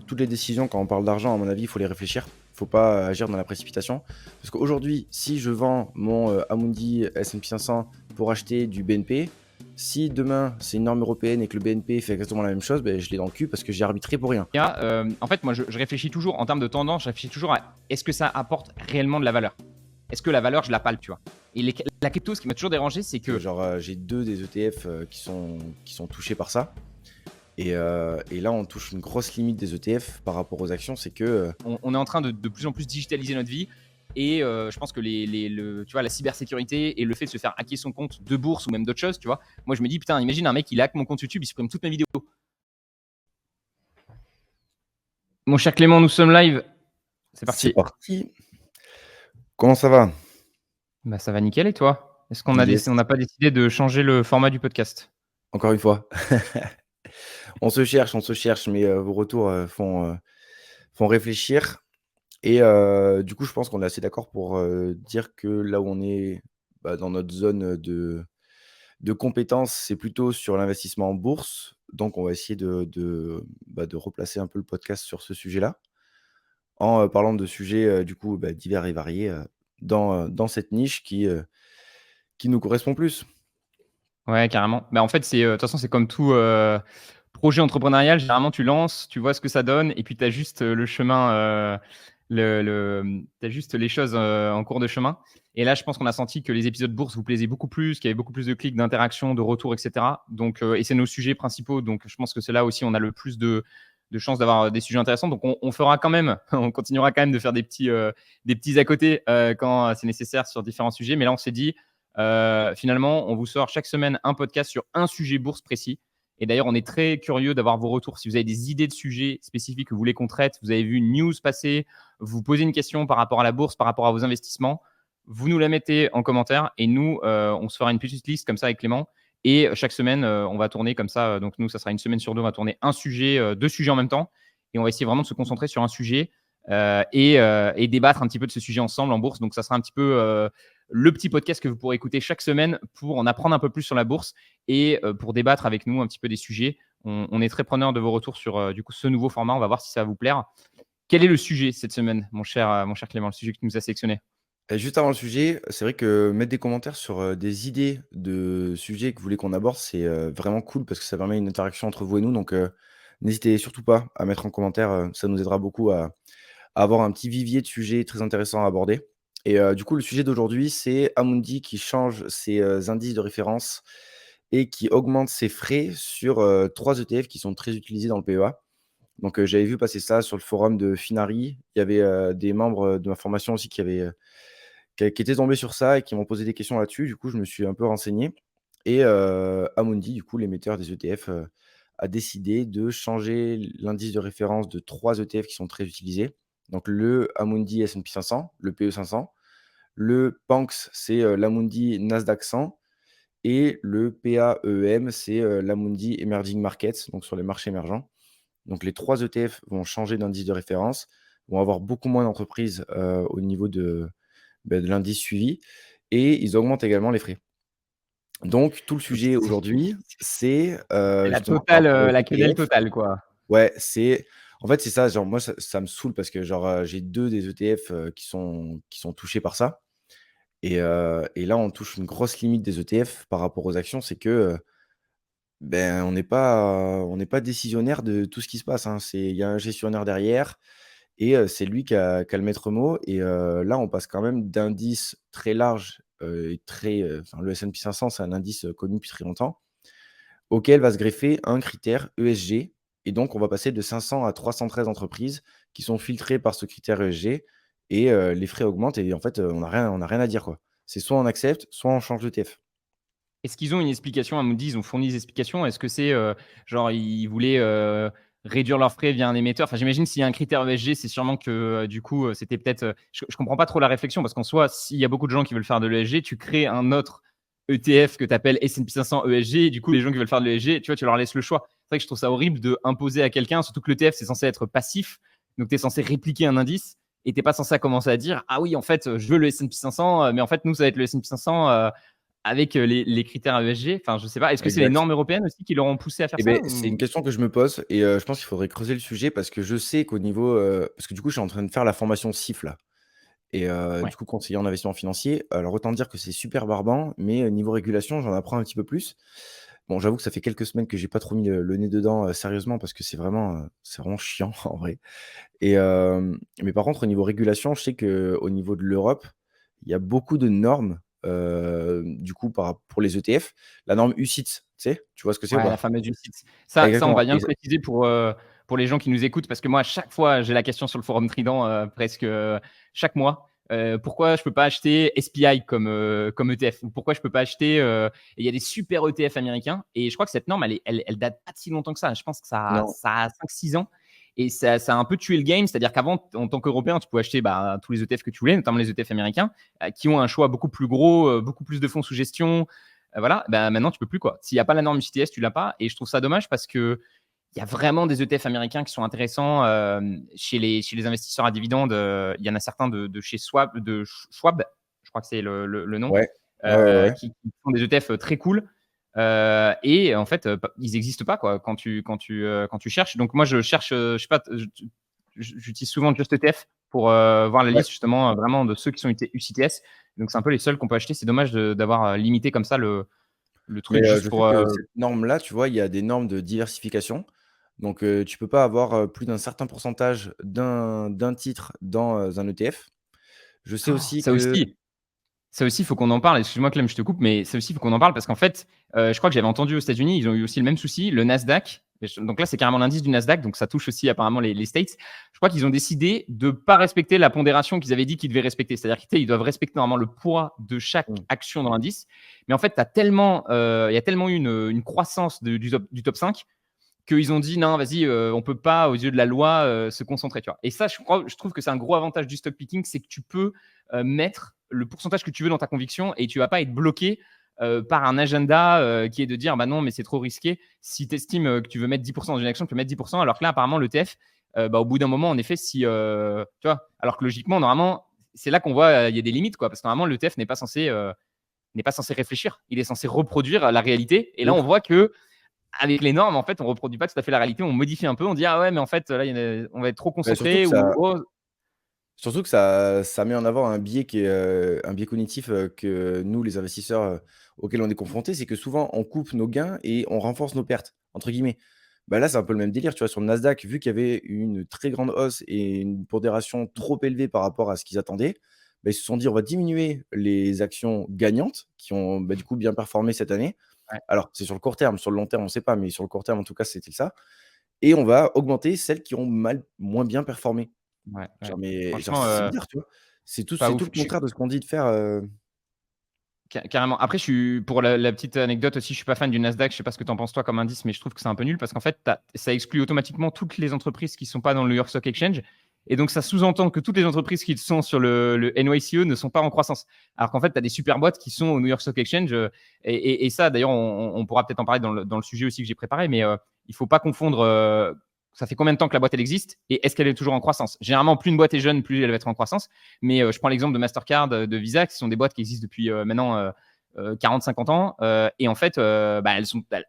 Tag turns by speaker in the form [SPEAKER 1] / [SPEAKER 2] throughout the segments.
[SPEAKER 1] toutes les décisions, quand on parle d'argent, à mon avis, il faut les réfléchir. Il ne faut pas agir dans la précipitation. Parce qu'aujourd'hui, si je vends mon Amundi S&P 500 pour acheter du BNP, si demain c'est une norme européenne et que le BNP fait exactement la même chose, ben, je l'ai dans le cul parce que j'ai arbitré pour rien.
[SPEAKER 2] En fait, moi, je réfléchis toujours en termes de tendance, je réfléchis toujours à est-ce que ça apporte réellement de la valeur. Est-ce que la valeur, je la palpe, tu vois. Et la crypto, ce qui m'a toujours dérangé, c'est que
[SPEAKER 1] Genre, j'ai 2 des ETF qui sont touchés par ça. Et là, on touche une grosse limite des ETF par rapport aux actions, c'est que
[SPEAKER 2] on est en train de plus en plus digitaliser notre vie. Et je pense que tu vois, la cybersécurité et le fait de se faire hacker son compte de bourse ou même d'autres choses, tu vois. Moi, je me dis, putain, imagine un mec, il hack mon compte YouTube, il supprime toutes mes vidéos. Mon cher Clément, nous sommes live. C'est
[SPEAKER 1] c'est
[SPEAKER 2] parti.
[SPEAKER 1] parti. Comment ça va?
[SPEAKER 2] Bah, ça va nickel, et toi? Est-ce qu'on
[SPEAKER 1] Yes.
[SPEAKER 2] n'a pas décidé de changer le format du podcast?
[SPEAKER 1] Encore une fois. On se cherche, mais vos retours font réfléchir. Et du coup, je pense qu'on est assez d'accord pour dire que là où on est dans notre zone de compétences, c'est plutôt sur l'investissement en bourse. Donc, on va essayer de replacer un peu le podcast sur ce sujet-là, en parlant de sujets du coup divers et variés dans cette niche qui nous correspond plus.
[SPEAKER 2] Ouais, carrément. Bah, en fait, de toute façon, c'est comme tout projet entrepreneurial. Généralement, tu lances, tu vois ce que ça donne, et puis tu as juste le chemin, tu as juste les choses en cours de chemin. Et là, je pense qu'on a senti que les épisodes bourse vous plaisaient beaucoup plus, qu'il y avait beaucoup plus de clics, d'interactions, de retours, etc. Donc, et c'est nos sujets principaux. Donc, je pense que c'est là aussi on a le plus de chances d'avoir des sujets intéressants. Donc, on fera quand même, on continuera quand même de faire des petits à côté quand c'est nécessaire sur différents sujets. Mais là, on s'est dit, finalement, on vous sort chaque semaine un podcast sur un sujet bourse précis. Et d'ailleurs, on est très curieux d'avoir vos retours. Si vous avez des idées de sujets spécifiques que vous voulez qu'on traite, vous avez vu une news passer, vous posez une question par rapport à la bourse, par rapport à vos investissements, vous nous la mettez en commentaire et nous, on se fera une petite liste comme ça avec Clément. Et chaque semaine, on va tourner comme ça. Donc nous, ça sera une semaine sur deux, on va tourner un sujet, deux sujets en même temps. Et on va essayer vraiment de se concentrer sur un sujet et débattre un petit peu de ce sujet ensemble en bourse. Donc ça sera un petit peu le petit podcast que vous pourrez écouter chaque semaine pour en apprendre un peu plus sur la bourse et pour débattre avec nous un petit peu des sujets. On est très preneur de vos retours sur du coup ce nouveau format. On va voir si ça va vous plaire. Quel est le sujet cette semaine, mon cher Clément, le sujet que tu nous as sélectionné?
[SPEAKER 1] Et juste avant le sujet, c'est vrai que mettre des commentaires sur des idées de sujets que vous voulez qu'on aborde, c'est vraiment cool parce que ça permet une interaction entre vous et nous. Donc, n'hésitez surtout pas à mettre en commentaire, ça nous aidera beaucoup à avoir un petit vivier de sujets très intéressants à aborder. Et du coup, le sujet d'aujourd'hui, c'est Amundi qui change ses indices de référence et qui augmente ses frais sur 3 ETF qui sont très utilisés dans le PEA. Donc, j'avais vu passer ça sur le forum de Finari. Il y avait des membres de ma formation aussi qui étaient tombés sur ça et qui m'ont posé des questions là-dessus. Du coup, je me suis un peu renseigné et Amundi, du coup, l'émetteur des ETF, a décidé de changer l'indice de référence de 3 ETF qui sont très utilisés. Donc le Amundi S&P 500, le PE 500, le PANX, c'est l'Amundi Nasdaq 100 et le PAEM, c'est l'Amundi Emerging Markets, donc sur les marchés émergents. Donc les 3 ETF vont changer d'indice de référence, vont avoir beaucoup moins d'entreprises au niveau de l'indice suivi et ils augmentent également les frais. Donc tout le sujet aujourd'hui, c'est
[SPEAKER 2] C'est la
[SPEAKER 1] justement par
[SPEAKER 2] totale,
[SPEAKER 1] rapport aux
[SPEAKER 2] la quenelle
[SPEAKER 1] ETF.
[SPEAKER 2] totale, quoi.
[SPEAKER 1] Ouais, en fait, c'est ça, genre moi ça me saoule parce que genre, j'ai 2 des ETF qui sont touchés par ça et là, on touche une grosse limite des ETF par rapport aux actions, c'est que, on n'est pas décisionnaire de tout ce qui se passe, hein. Il y a un gestionnaire derrière et c'est lui qui a le maître mot et là, on passe quand même d'indices très larges, et très, enfin, le S&P 500, c'est un indice, connu depuis très longtemps, auquel va se greffer un critère ESG et donc on va passer de 500 à 313 entreprises qui sont filtrées par ce critère ESG et les frais augmentent et en fait, on n'a rien à dire, quoi. C'est soit on accepte, soit on change d'ETF.
[SPEAKER 2] Est-ce qu'ils ont une explication? Amundi, ils ont fourni des explications? Est-ce que c'est, genre ils voulaient, réduire leurs frais via un émetteur? Enfin, j'imagine s'il y a un critère ESG, c'est sûrement que, du coup, c'était peut-être, je comprends pas trop la réflexion parce qu'en soi, s'il y a beaucoup de gens qui veulent faire de l'ESG, tu crées un autre ETF que tu appelles S&P 500 ESG et du coup, les gens qui veulent faire de l'ESG, tu vois, tu leur laisses le choix. C'est vrai que je trouve ça horrible d'imposer à quelqu'un, surtout que l'ETF, c'est censé être passif, donc tu es censé répliquer un indice et tu es pas censé commencer à dire: «Ah oui, en fait, je veux le S&P 500, mais en fait, nous, ça va être le S&P 500, avec les critères ESG? Enfin, je sais pas. Est-ce que c'est les
[SPEAKER 1] Exact.
[SPEAKER 2] normes européennes aussi qui leur ont poussé à faire
[SPEAKER 1] Et
[SPEAKER 2] ça
[SPEAKER 1] beh, c'est une
[SPEAKER 2] ou?
[SPEAKER 1] question que je me pose et je pense qu'il faudrait creuser le sujet parce que je sais qu'au niveau, parce que du coup, je suis en train de faire la formation CIF là et du
[SPEAKER 2] Ouais.
[SPEAKER 1] coup, conseiller en investissement financier. Alors autant dire que c'est super barbant, mais niveau régulation, j'en apprends un petit peu plus. Bon, j'avoue que ça fait quelques semaines que j'ai pas trop mis le nez dedans, sérieusement parce que c'est vraiment chiant en vrai et mais par contre au niveau régulation, je sais qu'au niveau de l'Europe, il y a beaucoup de normes, du coup pour les ETF. La norme UCITS, tu sais? Tu vois ce que c'est ou
[SPEAKER 2] Ouais, la
[SPEAKER 1] pas?
[SPEAKER 2] fameuse UCITS. Ça, on
[SPEAKER 1] Exactement
[SPEAKER 2] va bien le préciser pour les gens qui nous écoutent, parce que moi, à chaque fois, j'ai la question sur le forum Trident, presque, chaque mois. Pourquoi je peux pas acheter SPI comme ETF? Ou pourquoi je peux pas acheter, et il y a des super ETF américains et je crois que cette norme, elle date pas de si longtemps que ça. Je pense que
[SPEAKER 1] non.
[SPEAKER 2] ça a 5-6 ans et ça a un peu tué le game. C'est-à-dire qu'avant, en tant qu'Européen, tu pouvais acheter, bah, tous les ETF que tu voulais, notamment les ETF américains, qui ont un choix beaucoup plus gros, beaucoup plus de fonds sous gestion, voilà, bah, maintenant tu peux plus quoi. S'il y a pas la norme CTS, tu l'as pas et je trouve ça dommage parce que il y a vraiment des ETF américains qui sont intéressants, chez les investisseurs à dividendes, il y en a certains de chez Schwab, je crois que c'est le nom,
[SPEAKER 1] Ouais. Ouais, ouais, ouais.
[SPEAKER 2] qui font des ETF très cool, et en fait, ils n'existent pas quoi quand tu cherches. Donc moi je cherche, je sais pas, j'utilise souvent Just ETF pour, voir la
[SPEAKER 1] Ouais.
[SPEAKER 2] liste justement, vraiment de ceux qui sont UCITS. Donc c'est un peu les seuls qu'on peut acheter. C'est dommage d'avoir, limité comme ça le
[SPEAKER 1] Mais
[SPEAKER 2] truc juste
[SPEAKER 1] je sais
[SPEAKER 2] pour,
[SPEAKER 1] que cette norme-là, tu vois, il y a des normes de diversification. Donc tu peux pas avoir, plus d'un certain pourcentage d'un titre dans, un ETF. Je sais aussi
[SPEAKER 2] ça
[SPEAKER 1] que
[SPEAKER 2] aussi. Ça aussi, il faut qu'on en parle. Excuse-moi, Clem, je te coupe, mais ça aussi, il faut qu'on en parle parce qu'en fait, je crois que j'avais entendu aux États-Unis, ils ont eu aussi le même souci. Le Nasdaq, donc là, c'est carrément l'indice du Nasdaq, donc ça touche aussi apparemment les States. Je crois qu'ils ont décidé de ne pas respecter la pondération qu'ils avaient dit qu'ils devaient respecter. C'est-à-dire qu'ils doivent respecter normalement le poids de chaque
[SPEAKER 1] mmh,
[SPEAKER 2] action dans l'indice. Mais en fait, il y a tellement eu une croissance du top 5 qu'ils ont dit non, vas-y, on peut pas, aux yeux de la loi, se concentrer. Tu vois. Et ça, je trouve que c'est un gros avantage du stock picking, c'est que tu peux mettre le pourcentage que tu veux dans ta conviction et tu vas pas être bloqué par un agenda qui est de dire bah non, mais c'est trop risqué. Si tu estimes que tu veux mettre 10% dans une action, tu peux mettre 10%, alors que là, apparemment, l'ETF, bah, au bout d'un moment, en effet, si tu vois, alors que logiquement, normalement, c'est là qu'on voit il y a des limites, quoi, parce que normalement, l'ETF n'est pas censé réfléchir, il est censé reproduire la réalité. Et
[SPEAKER 1] de
[SPEAKER 2] là, on
[SPEAKER 1] ouf.
[SPEAKER 2] voit que avec les normes, en fait, on reproduit pas tout à fait la réalité, on modifie un peu, on dit ah ouais, mais en fait, là, on va être trop
[SPEAKER 1] Bah,
[SPEAKER 2] concentré ou oh,
[SPEAKER 1] surtout que ça met en avant un biais qui est, un biais cognitif, que nous, les investisseurs, auxquels on est confrontés. C'est que souvent, on coupe nos gains et on renforce nos «pertes» entre guillemets. Bah, là, c'est un peu le même délire, tu vois? Sur le Nasdaq, vu qu'il y avait une très grande hausse et une pondération trop élevée par rapport à ce qu'ils attendaient, bah, ils se sont dit: «On va diminuer les actions gagnantes qui ont, bah, du coup, bien performé cette année».
[SPEAKER 2] ouais,
[SPEAKER 1] Alors, c'est sur le court terme, sur le long terme, on ne sait pas, mais sur le court terme, en tout cas, c'était ça et on va augmenter celles qui ont moins bien performé.
[SPEAKER 2] ouais, ouais.
[SPEAKER 1] Genre,
[SPEAKER 2] Franchement,
[SPEAKER 1] c'est bizarre, tu vois?
[SPEAKER 2] pas
[SPEAKER 1] C'est tout
[SPEAKER 2] ouf.
[SPEAKER 1] le contraire de ce qu'on dit de faire,
[SPEAKER 2] Carrément. Après, pour la petite anecdote aussi, je suis pas fan du Nasdaq. Je sais pas ce que tu en penses toi comme indice, mais je trouve que c'est un peu nul parce qu'en fait, ça exclut automatiquement toutes les entreprises qui sont pas dans le New York Stock Exchange. Et donc, ça sous-entend que toutes les entreprises qui sont sur le NYSE ne sont pas en croissance. Alors qu'en fait, tu as des super boîtes qui sont au New York Stock Exchange. Et ça, d'ailleurs, on pourra peut-être en parler dans le sujet aussi que j'ai préparé, mais il faut pas confondre. Ça fait combien de temps que la boîte elle existe et est-ce qu'elle est toujours en croissance? Généralement, plus une boîte est jeune, plus elle va être en croissance. Mais je prends l'exemple de Mastercard, de Visa, qui sont des boîtes qui existent depuis maintenant 40-50 ans. Et en fait, bah,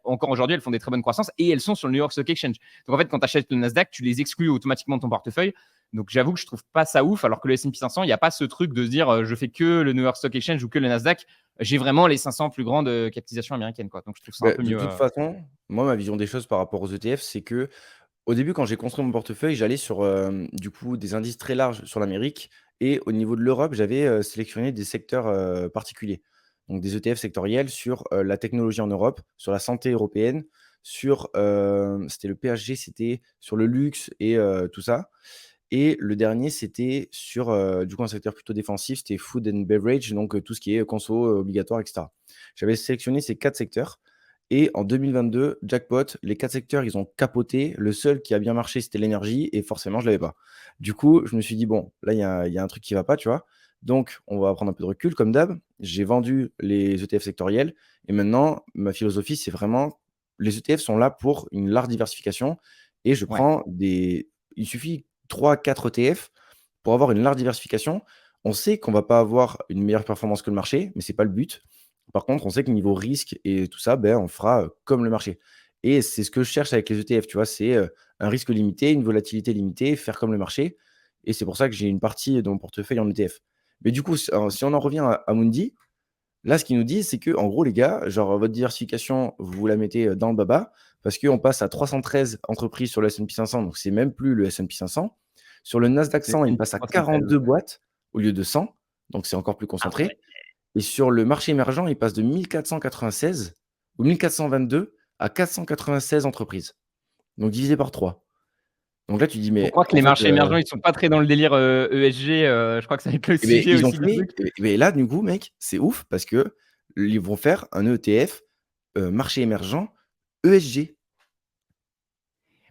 [SPEAKER 2] encore aujourd'hui, elles font des très bonnes croissances et elles sont sur le New York Stock Exchange. Donc en fait, quand tu achètes le Nasdaq, tu les exclus automatiquement de ton portefeuille. Donc j'avoue que je trouve pas ça ouf, alors que le S&P 500, il n'y a pas ce truc de se dire je fais que le New York Stock Exchange ou que le Nasdaq. J'ai vraiment les 500 plus grandes capitalisations américaines. Quoi. Donc je trouve ça un
[SPEAKER 1] bah,
[SPEAKER 2] peu
[SPEAKER 1] de
[SPEAKER 2] mieux.
[SPEAKER 1] toute façon, moi, ma vision des choses par rapport aux ETF, c'est qu'au début, quand j'ai construit mon portefeuille, j'allais sur, du coup, des indices très larges sur l'Amérique et au niveau de l'Europe, j'avais, sélectionné des secteurs, particuliers. Donc des ETF sectoriels sur, la technologie en Europe, sur la santé européenne, sur, c'était le PHG, c'était sur le luxe et tout ça. Et le dernier, c'était sur, du coup, un secteur plutôt défensif, c'était food and beverage, donc tout ce qui est conso, obligatoire et cetera. J'avais sélectionné ces 4 secteurs et en 2022, jackpot, les 4 secteurs, ils ont capoté. Le seul qui a bien marché, c'était l'énergie et forcément, je l'avais pas. Du coup, je me suis dit: «Bon, là, il y a un truc qui va pas», tu vois? Donc on va prendre un peu de recul comme d'hab. J'ai vendu les ETF sectoriels et maintenant, ma philosophie, c'est vraiment les ETF sont là pour une large diversification et je
[SPEAKER 2] Ouais.
[SPEAKER 1] prends des il suffit 3-4 ETF pour avoir une large diversification. On sait qu'on va pas avoir une meilleure performance que le marché, mais c'est pas le but. Par contre, on sait que niveau risque et tout ça, ben, on fera comme le marché. Et c'est ce que je cherche avec les ETF, tu vois, c'est un risque limité, une volatilité limitée, faire comme le marché. Et c'est pour ça que j'ai une partie de mon portefeuille en ETF. Mais du coup, si on en revient à Mundi, là, ce qu'ils nous disent, c'est que, en gros, les gars, genre, votre diversification, vous la mettez dans le baba parce qu'on passe à 313 entreprises sur le S&P 500, donc c'est même plus le S&P 500. Sur le Nasdaq
[SPEAKER 2] C'est
[SPEAKER 1] 100, il
[SPEAKER 2] une
[SPEAKER 1] passe à
[SPEAKER 2] 313.
[SPEAKER 1] 42 boîtes au lieu de 100, donc c'est encore plus
[SPEAKER 2] Ah ouais.
[SPEAKER 1] concentré. Et sur le marché émergent, il passe de 1496 ou 1422 à 496 entreprises, donc divisé par 3. Donc là, tu dis,
[SPEAKER 2] Faut
[SPEAKER 1] mais
[SPEAKER 2] croire que
[SPEAKER 1] en
[SPEAKER 2] les
[SPEAKER 1] fait,
[SPEAKER 2] marchés émergents, ils sont pas très dans le délire ESG. Je crois que ça va être le
[SPEAKER 1] eh ben,
[SPEAKER 2] sujet
[SPEAKER 1] ils ont
[SPEAKER 2] aussi du
[SPEAKER 1] fait,
[SPEAKER 2] truc.
[SPEAKER 1] eh ben, là, du coup, mec, c'est ouf parce que ils vont faire un ETF marché émergent ESG.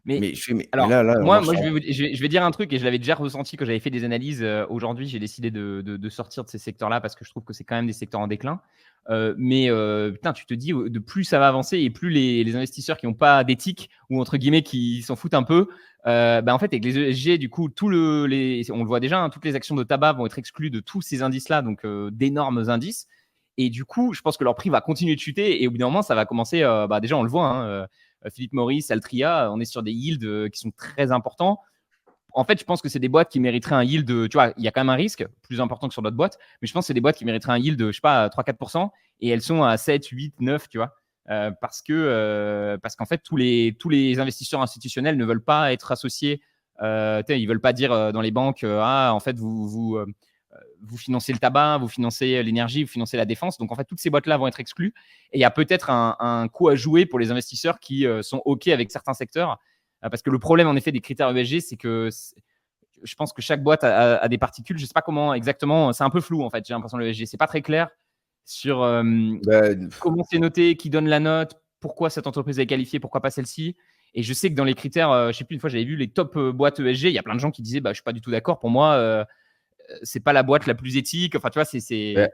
[SPEAKER 2] Mais
[SPEAKER 1] Mais je fais, mais
[SPEAKER 2] alors,
[SPEAKER 1] là, on
[SPEAKER 2] moi,
[SPEAKER 1] marche
[SPEAKER 2] moi
[SPEAKER 1] sur
[SPEAKER 2] je vais dire un truc et je l'avais déjà ressenti quand j'avais fait des analyses. Aujourd'hui, j'ai décidé de sortir de ces secteurs-là parce que je trouve que c'est quand même des secteurs en déclin. Mais putain, tu te dis, de plus ça va avancer et plus les investisseurs qui n'ont pas d'éthique ou entre guillemets qui s'en foutent un peu, bah, en fait, avec les ESG, du coup, on le voit déjà, hein, toutes les actions de tabac vont être exclues de tous ces indices-là, donc d'énormes indices. Et du coup, je pense que leur prix va continuer de chuter et au bout d'un moment, ça va commencer. Bah, déjà, on le voit, hein, Philippe Maurice, Altria, on est sur des yields qui sont très importants. En fait, je pense que c'est des boîtes qui mériteraient un yield, tu vois, il y a quand même un risque plus important que sur d'autres boîtes, mais je pense que c'est des boîtes qui mériteraient un yield, je sais pas, 3-4%, et elles sont à 7, 8, 9, tu vois. Parce qu'en fait, tous les investisseurs institutionnels ne veulent pas être associés. Ils veulent pas dire dans les banques, ah, en fait, vous financez le tabac, vous financez l'énergie, vous financez la défense. Donc, en fait, toutes ces boîtes-là vont être exclues. Et il y a peut-être un coup à jouer pour les investisseurs qui sont OK avec certains secteurs. Parce que le problème, en effet, des critères ESG, c'est que je pense que chaque boîte a des particules. Je ne sais pas comment exactement. C'est un peu flou, en fait, j'ai l'impression, le ESG. C'est pas très clair sur
[SPEAKER 1] bah,
[SPEAKER 2] comment c'est noté, qui donne la note, pourquoi cette entreprise est qualifiée, pourquoi pas celle-ci. Et je sais que dans les critères, je ne sais plus, une fois, j'avais vu les top boîtes ESG. Il y a plein de gens qui disaient, bah, je ne suis pas du tout d'accord. Pour moi, c'est pas la boîte la plus éthique. Enfin, tu vois,
[SPEAKER 1] bah,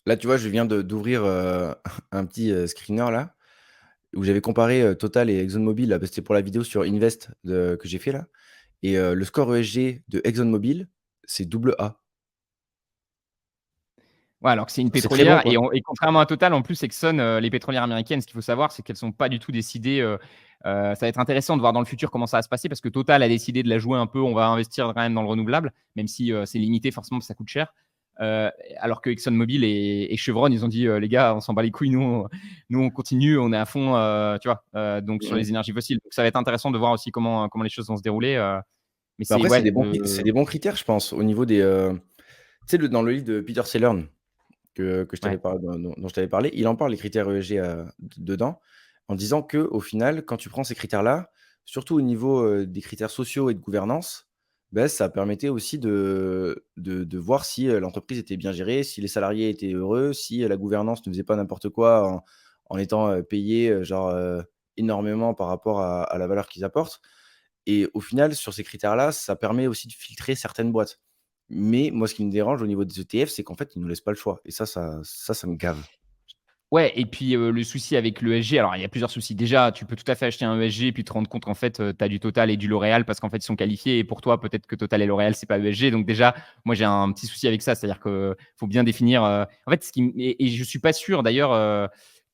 [SPEAKER 1] là, tu vois, je viens d'ouvrir un petit screener là, où j'avais comparé Total et ExxonMobil, là, parce que c'était pour la vidéo sur Invest que j'ai fait là. Et le score ESG de ExxonMobil, c'est double A.
[SPEAKER 2] Ouais, alors que c'est une
[SPEAKER 1] C'est très bon,
[SPEAKER 2] pétrolière
[SPEAKER 1] quoi.
[SPEAKER 2] et contrairement à Total, en plus, Exxon, les pétrolières américaines, ce qu'il faut savoir, c'est qu'elles sont pas du tout décidées. Ça va être intéressant de voir dans le futur comment ça va se passer parce que Total a décidé de la jouer un peu. On va investir quand même dans le renouvelable, même si c'est limité forcément parce que ça coûte cher. Alors que ExxonMobil et Chevron, ils ont dit les gars, on s'en bat les couilles, nous on continue, on est à fond, tu vois, donc sur
[SPEAKER 1] Mmh.
[SPEAKER 2] les énergies fossiles. Donc ça va être intéressant de voir aussi comment les choses vont se dérouler. Mais
[SPEAKER 1] Bah,
[SPEAKER 2] c'est
[SPEAKER 1] après, c'est
[SPEAKER 2] ouais,
[SPEAKER 1] des bons critères, je pense, au niveau des, tu sais, dans le livre de Peter Cellern que je t'avais
[SPEAKER 2] ouais.
[SPEAKER 1] parlé, dont je t'avais parlé, il en parle, les critères ESG, dedans, en disant que au final, quand tu prends ces critères-là, surtout au niveau, des critères sociaux et de gouvernance, bah, ça permettait aussi de voir si, l'entreprise était bien gérée, si les salariés étaient heureux, si, la gouvernance ne faisait pas n'importe quoi en étant, payés, genre, énormément par rapport à la valeur qu'ils apportent. Et au final, sur ces critères-là, ça permet aussi de filtrer certaines boîtes. Mais moi, ce qui me dérange au niveau des ETF, c'est qu'en fait, ils nous laissent pas le choix et ça me gave.
[SPEAKER 2] Ouais, et puis le souci avec l'ESG, alors il y a plusieurs soucis. Déjà, tu peux tout à fait acheter un ESG et puis te rendre compte qu'en fait, tu as du Total et du L'Oréal parce qu'en fait, ils sont qualifiés. Et pour toi, peut-être que Total et L'Oréal, c'est pas ESG. Donc déjà, moi, j'ai un petit souci avec ça. C'est-à-dire qu'il faut bien définir. En fait, et je suis pas sûr d'ailleurs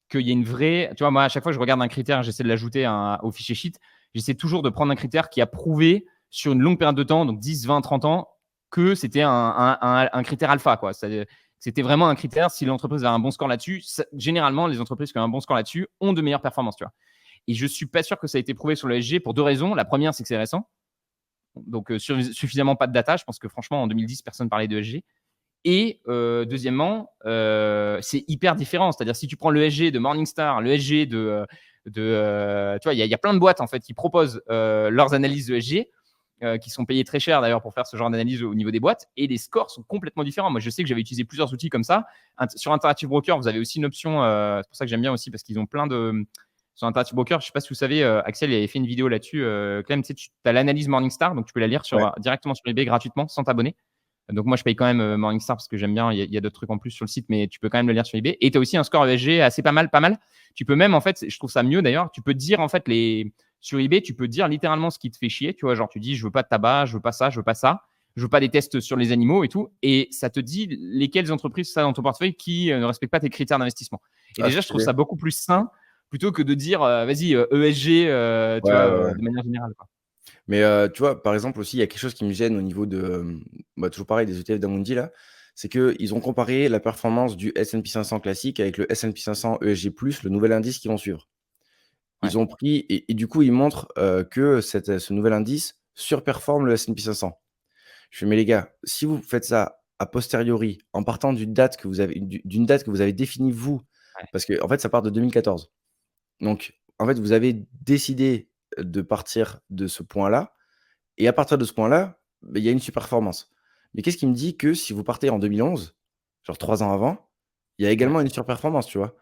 [SPEAKER 2] qu'il y ait une vraie. Tu vois, moi, à chaque fois que je regarde un critère, j'essaie de l'ajouter au fichier sheet. J'essaie toujours de prendre un critère qui a prouvé sur une longue période de temps, donc 10, 20, 30 ans, que c'était un critère alpha, quoi. C'était vraiment un critère. Si l'entreprise a un bon score là-dessus, généralement, les entreprises qui ont un bon score là-dessus ont de meilleures performances, tu vois. Et je suis pas sûr que ça a été prouvé sur le SG pour deux raisons. La première, c'est que c'est récent. Donc, suffisamment pas de data. Je pense que franchement, en 2010, personne parlait de SG. Et deuxièmement, c'est hyper différent. C'est-à-dire, si tu prends le SG de Morningstar, le SG tu vois, il y a plein de boîtes en fait qui proposent leurs analyses de SG qui sont payés très cher d'ailleurs pour faire ce genre d'analyse au niveau des boîtes. Et les scores sont complètement différents. Moi, je sais que j'avais utilisé plusieurs outils comme ça. Sur Interactive Broker, vous avez aussi une option, c'est pour ça que j'aime bien aussi, parce qu'ils ont plein de. Sur Interactive Broker, je ne sais pas si vous savez, Axel il avait fait une vidéo là-dessus. Clem, tu as l'analyse Morningstar, donc tu peux la lire
[SPEAKER 1] Ouais.
[SPEAKER 2] directement sur eBay gratuitement sans t'abonner. Donc moi, je paye quand même Morningstar parce que j'aime bien. Il y a d'autres trucs en plus sur le site, mais tu peux quand même le lire sur eBay. Et tu as aussi un score ESG assez pas mal, pas mal. Tu peux même, en fait, je trouve ça mieux d'ailleurs, tu peux dire en fait sur eBay, tu peux dire littéralement ce qui te fait chier. Tu vois, genre tu dis, je veux pas de tabac, je veux pas ça, je veux pas ça, je veux pas des tests sur les animaux et tout. Et ça te dit lesquelles entreprises ça dans ton portefeuille qui ne respectent pas tes critères d'investissement. Et
[SPEAKER 1] Ah
[SPEAKER 2] déjà, je trouve
[SPEAKER 1] stylé.
[SPEAKER 2] ça beaucoup plus sain plutôt que de dire vas-y, ESG, tu
[SPEAKER 1] Ouais,
[SPEAKER 2] vois,
[SPEAKER 1] ouais, ouais.
[SPEAKER 2] de manière générale, quoi.
[SPEAKER 1] Mais tu vois, par exemple aussi, il y a quelque chose qui me gêne au niveau de, bah, toujours pareil des ETF d'Amundi là, c'est qu'ils ont comparé la performance du S&P 500 classique avec le S&P 500 ESG+, le nouvel indice qu'ils vont suivre.
[SPEAKER 2] Ouais,
[SPEAKER 1] Ils ont pris et du coup, ils montrent, que ce nouvel indice surperforme le S&P 500. Je fais: «Mais les gars, si vous faites ça a posteriori, en partant d'une date que vous avez définie vous»,
[SPEAKER 2] ouais.
[SPEAKER 1] parce qu'en fait, ça part de 2014. Donc en fait, vous avez décidé de partir de ce point-là et à partir de ce point-là, beh, il y a une surperformance. Mais qu'est-ce qui me dit que si vous partez en 2011, genre 3 ans avant, il y a
[SPEAKER 2] Ouais.
[SPEAKER 1] également une surperformance, tu vois?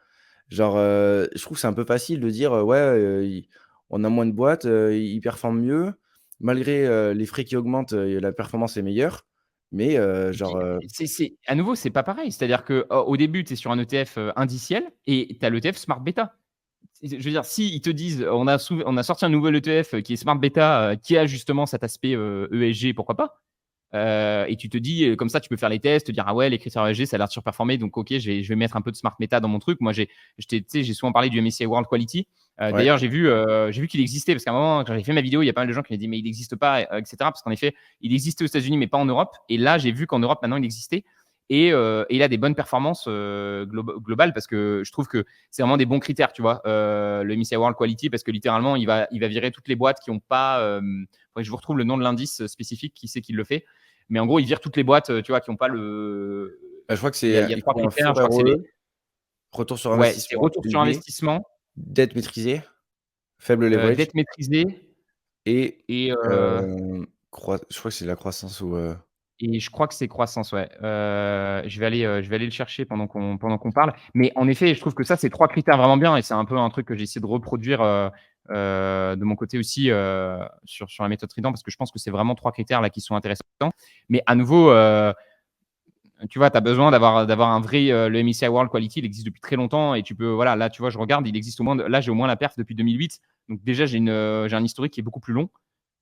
[SPEAKER 1] Genre, je trouve que c'est un peu facile de dire, «Ouais, i on a moins de boîtes, ils performent mieux. Malgré, les frais qui augmentent, la performance est meilleure». Mais,
[SPEAKER 2] Et puis,
[SPEAKER 1] genre,
[SPEAKER 2] c'est à nouveau, c'est pas pareil. C'est-à-dire qu'au début, tu es sur un ETF, indiciel et tu as l'ETF Smart Beta. Je veux dire, si ils te disent: On a sorti un nouvel ETF qui est Smart Beta, qui a justement cet aspect, ESG», pourquoi pas? Et tu te dis, comme ça, tu peux faire les tests, te dire: «Ah ouais, les critères ESG, ça a l'air de surperformer, donc OK, je vais mettre un peu de Smart Beta dans mon truc». Moi, tu sais, j'ai souvent parlé du MSCI World Quality.
[SPEAKER 1] ouais.
[SPEAKER 2] D'ailleurs, j'ai vu qu'il existait parce qu'à un moment, quand j'avais fait ma vidéo, il y a pas mal de gens qui m'ont dit: «Mais il n'existe pas», et cetera. Parce qu'en effet, il existait aux États-Unis, mais pas en Europe. Et là, j'ai vu qu'en Europe, maintenant, il existait. Et il a des bonnes performances globales, parce que je trouve que c'est vraiment des bons critères, tu vois, le MSCI World Quality, parce que littéralement, il va virer toutes les boîtes qui n'ont pas. Faudrait que je vous retrouve le nom de l'indice spécifique, qui c'est qui le fait. Mais en gros, il vire toutes les boîtes, tu vois, qui n'ont pas le.
[SPEAKER 1] Bah, je crois que
[SPEAKER 2] Il y a,
[SPEAKER 1] c'est,
[SPEAKER 2] il y a
[SPEAKER 1] il
[SPEAKER 2] trois
[SPEAKER 1] faut un
[SPEAKER 2] critères. Je
[SPEAKER 1] fort
[SPEAKER 2] crois que c'est les.
[SPEAKER 1] ROE, retour sur
[SPEAKER 2] Ouais, c'est
[SPEAKER 1] investissement
[SPEAKER 2] retour sur
[SPEAKER 1] élevé,
[SPEAKER 2] investissement,
[SPEAKER 1] dette maîtrisée, faible leverage
[SPEAKER 2] dette maîtrisée
[SPEAKER 1] et
[SPEAKER 2] et,
[SPEAKER 1] je crois que c'est la croissance ou,
[SPEAKER 2] et je crois que c'est croissance, ouais. Je vais aller le chercher pendant qu'on parle. Mais en effet, je trouve que ça, c'est 3 critères vraiment bien, et c'est un peu un truc que j'ai essayé de reproduire, de mon côté aussi, sur la méthode Trident, parce que je pense que c'est vraiment 3 critères là qui sont intéressants. Mais à nouveau, tu vois, tu as besoin d'avoir un vrai, le MSCI World Quality, il existe depuis très longtemps, et tu peux, voilà, là, tu vois, je regarde, il existe au moins, là, j'ai au moins la perf depuis 2008. Donc déjà, j'ai un historique qui est beaucoup plus long.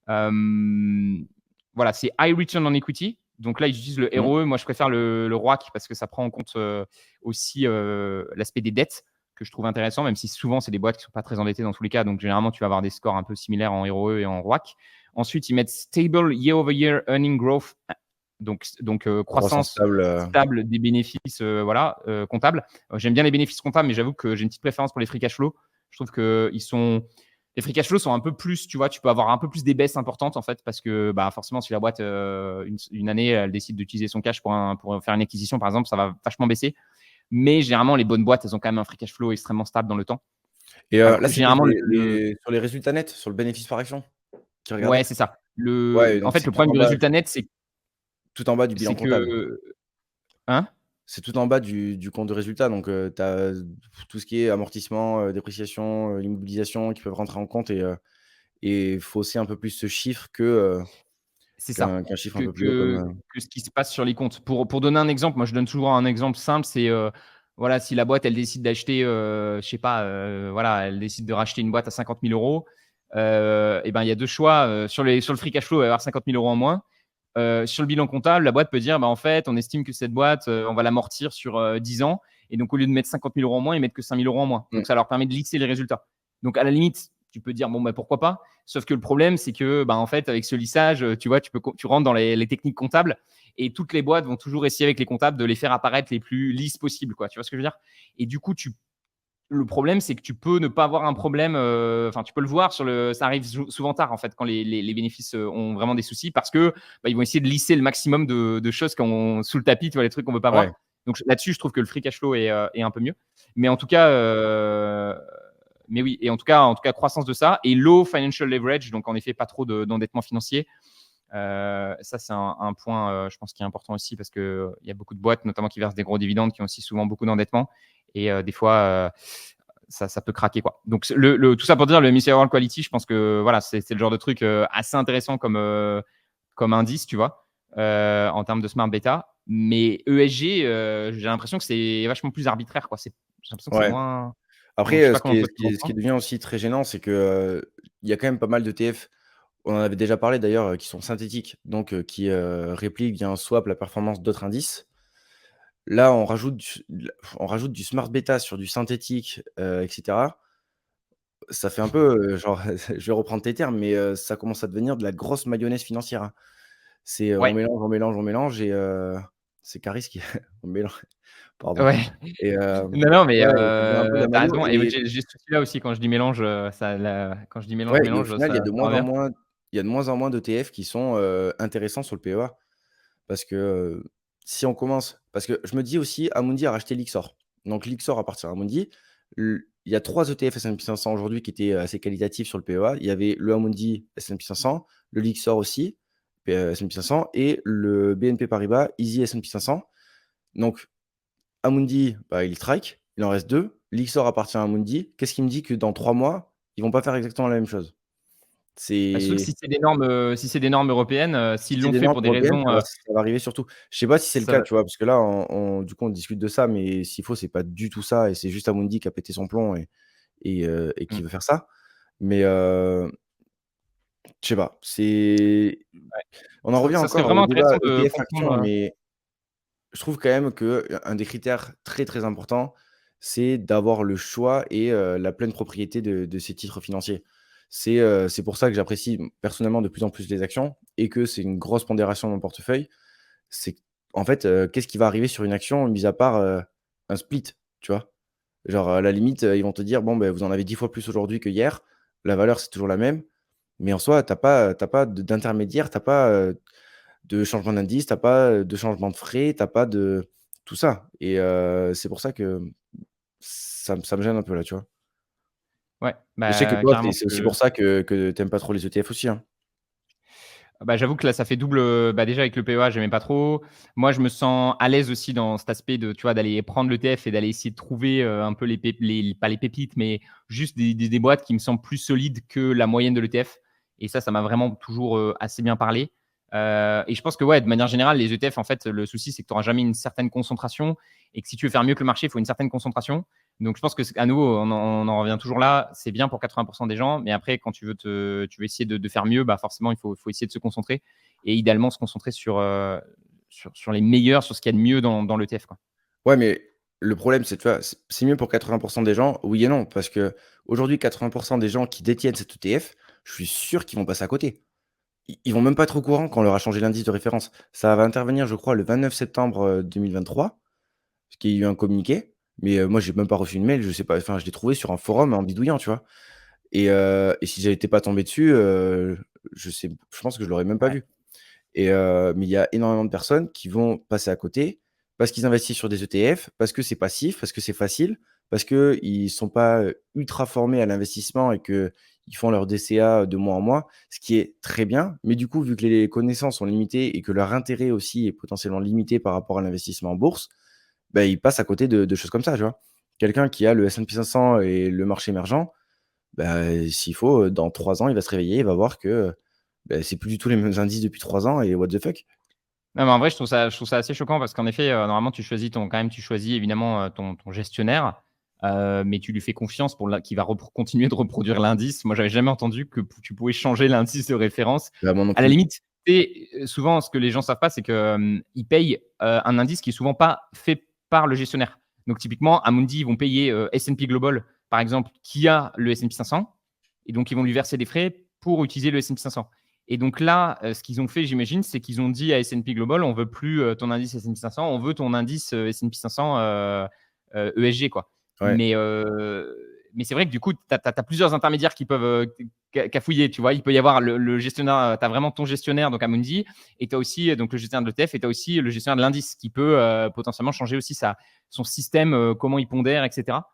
[SPEAKER 2] Voilà, c'est High Return on Equity. Donc là, ils utilisent le
[SPEAKER 1] mmh,
[SPEAKER 2] ROE. Moi, je préfère le ROAC, parce que ça prend en compte aussi l'aspect des dettes, que je trouve intéressant, même si souvent, c'est des boîtes qui ne sont pas très endettées dans tous les cas. Donc généralement, tu vas avoir des scores un peu similaires en ROE et en ROAC. Ensuite, ils mettent Stable Year-over-Year Earning Growth. Donc
[SPEAKER 1] croissance
[SPEAKER 2] croissance
[SPEAKER 1] stable,
[SPEAKER 2] stable des bénéfices, voilà, comptables. J'aime bien les bénéfices comptables, mais j'avoue que j'ai une petite préférence pour les free cash flow. Je trouve que les free cash flow sont un peu plus, tu vois, tu peux avoir un peu plus des baisses importantes, en fait, parce que bah, forcément, si la boîte, une année, elle décide d'utiliser son cash pour faire une acquisition, par exemple, ça va vachement baisser. Mais généralement, les bonnes boîtes, elles ont quand même un free cash flow extrêmement stable dans le temps.
[SPEAKER 1] et
[SPEAKER 2] Alors
[SPEAKER 1] là,
[SPEAKER 2] que
[SPEAKER 1] c'est plus
[SPEAKER 2] généralement,
[SPEAKER 1] sur les résultats nets, sur le bénéfice par action qu'ils
[SPEAKER 2] ouais,
[SPEAKER 1] regardaient?
[SPEAKER 2] c'est ça.
[SPEAKER 1] Ouais,
[SPEAKER 2] En
[SPEAKER 1] donc
[SPEAKER 2] fait,
[SPEAKER 1] c'est
[SPEAKER 2] le problème du résultat net,
[SPEAKER 1] tout en bas du bilan
[SPEAKER 2] c'est
[SPEAKER 1] comptable.
[SPEAKER 2] que. Hein.
[SPEAKER 1] C'est tout en bas du compte de résultat, donc tu as tout ce qui est amortissement, dépréciation, immobilisation qui peuvent rentrer en compte et fausser un peu plus ce chiffre
[SPEAKER 2] C'est ça.
[SPEAKER 1] qu'un chiffre un
[SPEAKER 2] Que
[SPEAKER 1] peu plus haut comme,
[SPEAKER 2] que que ce qui se passe sur les comptes. Pour donner un exemple, moi je donne toujours un exemple simple, c'est, voilà, si la boîte elle décide d'acheter, je sais pas, voilà, elle décide de racheter une boîte à 50 000 €, et ben, il y a 2 choix, sur le free cash flow, elle va avoir 50 000 € en moins. Sur le bilan comptable, la boîte peut dire: «Bah, en fait, on estime que cette boîte, on va l'amortir sur, 10 ans, et donc au lieu de mettre 50 000 € en moins, ils mettent que 5 000 € en moins».
[SPEAKER 1] mmh,
[SPEAKER 2] Donc ça leur permet de lisser les résultats. Donc à la limite, tu peux dire: «Bon, bah, pourquoi pas?» Sauf que le problème, c'est que, bah, en fait, avec ce lissage, tu vois, tu rentres dans les techniques comptables, et toutes les boîtes vont toujours essayer avec les comptables de les faire apparaître les plus lisses possibles, quoi. Tu vois ce que je veux dire? Et du coup, le problème, c'est que tu peux ne pas avoir un problème, enfin, tu peux le voir ça arrive souvent tard, en fait, quand les bénéfices, ont vraiment des soucis, parce que, bah, ils vont essayer de lisser le maximum de choses qu'on sous le tapis, tu vois, les trucs qu'on veut pas
[SPEAKER 1] ouais,
[SPEAKER 2] voir. Donc là-dessus, je trouve que le free cash flow est un peu mieux. Mais en tout cas, mais oui, et en tout cas, croissance de ça et low financial leverage, donc en effet, pas trop d'endettement financier. Ça, c'est un point, je pense, qui est important aussi, parce qu'il y a beaucoup de boîtes, notamment qui versent des gros dividendes, qui ont aussi souvent beaucoup d'endettement. Et des fois, ça peut craquer, quoi. Donc, tout ça pour dire, le MSCI World Quality, je pense que voilà, c'est le genre de truc assez intéressant comme indice, tu vois, en termes de smart beta. Mais ESG, j'ai l'impression que c'est vachement plus arbitraire, quoi. J'ai l'impression que c'est
[SPEAKER 1] ouais.
[SPEAKER 2] moins. Donc,
[SPEAKER 1] Après,
[SPEAKER 2] je sais pas comment toi tu le
[SPEAKER 1] ce qui
[SPEAKER 2] vois.
[SPEAKER 1] devient aussi très gênant, c'est que, il y a quand même pas mal d'ETF, on en avait déjà parlé d'ailleurs, qui sont synthétiques, donc qui, répliquent via un swap la performance d'autres indices. Là, on rajoute du smart beta sur du synthétique, et cetera. Ça fait un peu, genre, je vais reprendre tes termes, mais ça commence à devenir de la grosse mayonnaise financière, hein. C'est, on
[SPEAKER 2] Ouais,
[SPEAKER 1] mélange, on mélange, on mélange et c'est Caris qui on mélange pardon
[SPEAKER 2] ouais.
[SPEAKER 1] et
[SPEAKER 2] Non, non, mais
[SPEAKER 1] ouais, ça devient un peu de la
[SPEAKER 2] tu
[SPEAKER 1] mayo
[SPEAKER 2] raison et ouais,
[SPEAKER 1] et
[SPEAKER 2] j'ai ce souci-là aussi quand je dis mélange, quand je dis mélange,
[SPEAKER 1] ouais et au
[SPEAKER 2] mélange,
[SPEAKER 1] final,
[SPEAKER 2] ça revient.
[SPEAKER 1] il y a de moins en moins d'ETF qui sont, intéressants sur le PEA. Parce que, si on commence parce que je me dis aussi Amundi a racheté Lyxor. Donc Lyxor appartient à Amundi. Il y a 3 ETF S&P 500 aujourd'hui qui étaient assez qualitatifs sur le PEA. Il y avait le Amundi S&P 500, le Lyxor aussi, S&P 500 et le BNP Paribas Easy S&P 500. Donc Amundi, bah, il strike, il en reste 2. Lyxor appartient à Amundi. Qu'est-ce qui me dit que dans 3 mois, ils vont pas faire exactement la même chose?
[SPEAKER 2] Bah, surtout que
[SPEAKER 1] C'est
[SPEAKER 2] si c'est des normes européennes,
[SPEAKER 1] Si
[SPEAKER 2] s'ils
[SPEAKER 1] c'est
[SPEAKER 2] l'ont
[SPEAKER 1] des
[SPEAKER 2] fait
[SPEAKER 1] normes
[SPEAKER 2] pour des
[SPEAKER 1] européennes,
[SPEAKER 2] raisons,
[SPEAKER 1] ça va arriver surtout. Je sais pas si c'est le
[SPEAKER 2] ça
[SPEAKER 1] cas,
[SPEAKER 2] va
[SPEAKER 1] tu vois? Parce que là, du coup, on discute de ça, mais s'il faut, c'est pas du tout ça et c'est juste Amundi qui a pété son plomb et qui
[SPEAKER 2] mmh,
[SPEAKER 1] veut faire ça. Mais, je sais pas,
[SPEAKER 2] ouais.
[SPEAKER 1] on en revient
[SPEAKER 2] Ça serait
[SPEAKER 1] encore
[SPEAKER 2] vraiment
[SPEAKER 1] au
[SPEAKER 2] intéressant
[SPEAKER 1] débat
[SPEAKER 2] de
[SPEAKER 1] ETF
[SPEAKER 2] comprendre,
[SPEAKER 1] action, mais je trouve quand même qu'un des critères très, très importants, c'est d'avoir le choix et la pleine propriété de ces titres financiers. C'est pour ça que j'apprécie, personnellement de plus en plus les actions et que c'est une grosse pondération dans mon portefeuille. C'est en fait, qu'est-ce qui va arriver sur une action mis à part, un split, tu vois? Genre, à la limite, ils vont te dire: «Bon, ben vous en avez 10 fois plus aujourd'hui que hier». La valeur, c'est toujours la même, mais en soi, tu pas d'intermédiaire, tu pas, de changement d'indice, tu pas, de changement de frais, tu pas de tout ça et c'est pour ça que ça me gêne un peu là, tu vois?
[SPEAKER 2] ouais,
[SPEAKER 1] Et je sais que
[SPEAKER 2] bah,
[SPEAKER 1] toi,
[SPEAKER 2] carrément.
[SPEAKER 1] c'est aussi pour ça que tu aimes pas trop les ETF aussi, hein?
[SPEAKER 2] Bah, j'avoue que là, ça fait double, bah, déjà avec le PEA, j'aimais pas trop. Moi, je me sens à l'aise aussi dans cet aspect de, tu vois, d'aller prendre l'ETF et d'aller essayer de trouver, un peu les pas les pépites, mais juste des boîtes qui me semblent plus solides que la moyenne de l'ETF et ça m'a vraiment toujours, assez bien parlé. Et je pense que, ouais, de manière générale, les ETF, en fait, le souci, c'est que tu auras jamais une certaine concentration et que si tu veux faire mieux que le marché, il faut une certaine concentration. Donc je pense que c'est à nouveau, on en revient toujours là, c'est bien pour 80 des gens, mais après quand tu veux essayer de faire mieux, bah, forcément il faut essayer de se concentrer et idéalement se concentrer sur les meilleurs, sur ce qu'il y a de mieux dans l'ETF, quoi.
[SPEAKER 1] Ouais, mais le problème, c'est, tu vois, c'est mieux pour 80 des gens, oui et non, parce qu'aujourd'hui, 80 des gens qui détiennent cet ETF, je suis sûr qu'ils vont passer à côté. Ils vont même pas être au courant qu'on leur a changé l'indice de référence. Ça va intervenir, je crois, le 29 septembre, 2023, parce qu'il y a eu un communiqué, mais moi, j'ai même pas reçu une mail, je sais pas, enfin, je l'ai trouvé sur un forum en bidouillant, tu vois? Et si j'étais pas tombé dessus, je pense que je l'aurais même pas
[SPEAKER 2] Ouais.
[SPEAKER 1] vu. Mais il y a énormément de personnes qui vont passer à côté parce qu'ils investissent sur des ETF, parce que c'est passif, parce que c'est facile, parce qu'ils sont pas, ultra formés à l'investissement et qu'ils font leur DCA de mois en mois, ce qui est très bien. Mais du coup, vu que les connaissances sont limitées et que leur intérêt aussi est potentiellement limité par rapport à l'investissement en bourse, bah, ils passent à côté de choses comme ça, tu vois? Quelqu'un qui a le S&P 500 et le marché émergent, bah, s'il faut, dans 3 ans, il va se réveiller, il va voir que, bah, c'est plus du tout les mêmes indices depuis 3 ans et what the fuck?
[SPEAKER 2] Non, mais en vrai, je trouve ça assez choquant parce qu'en effet, normalement, tu choisis évidemment, ton gestionnaire, mais tu lui fais confiance pour qu'il va continuer de reproduire l'indice. Moi, j'avais jamais entendu que tu pouvais changer l'indice de référence.
[SPEAKER 1] Bah, moi non
[SPEAKER 2] À la
[SPEAKER 1] plus.
[SPEAKER 2] limite, tu sais, souvent, ce que les gens savent pas, c'est que, ils payent, un indice qui est souvent pas fait par le gestionnaire. Donc typiquement, Amundi, ils vont payer, S&P Global, par exemple, qui a le S&P 500 et donc ils vont lui verser des frais pour utiliser le S&P 500. Et donc là, ce qu'ils ont fait, j'imagine, c'est qu'ils ont dit à S&P Global: «On veut plus, ton indice S&P 500, on veut ton indice, S&P 500, ESG, quoi».
[SPEAKER 1] Ouais.
[SPEAKER 2] Mais c'est vrai que du coup, tu as plusieurs intermédiaires qui peuvent, cafouiller, tu vois? Il peut y avoir le gestionnaire, tu as vraiment ton gestionnaire, donc Amundi et tu as aussi, donc le gestionnaire de l'ETF et tu as aussi le gestionnaire de l'indice qui peut, potentiellement changer aussi son système, comment il pondère et cetera.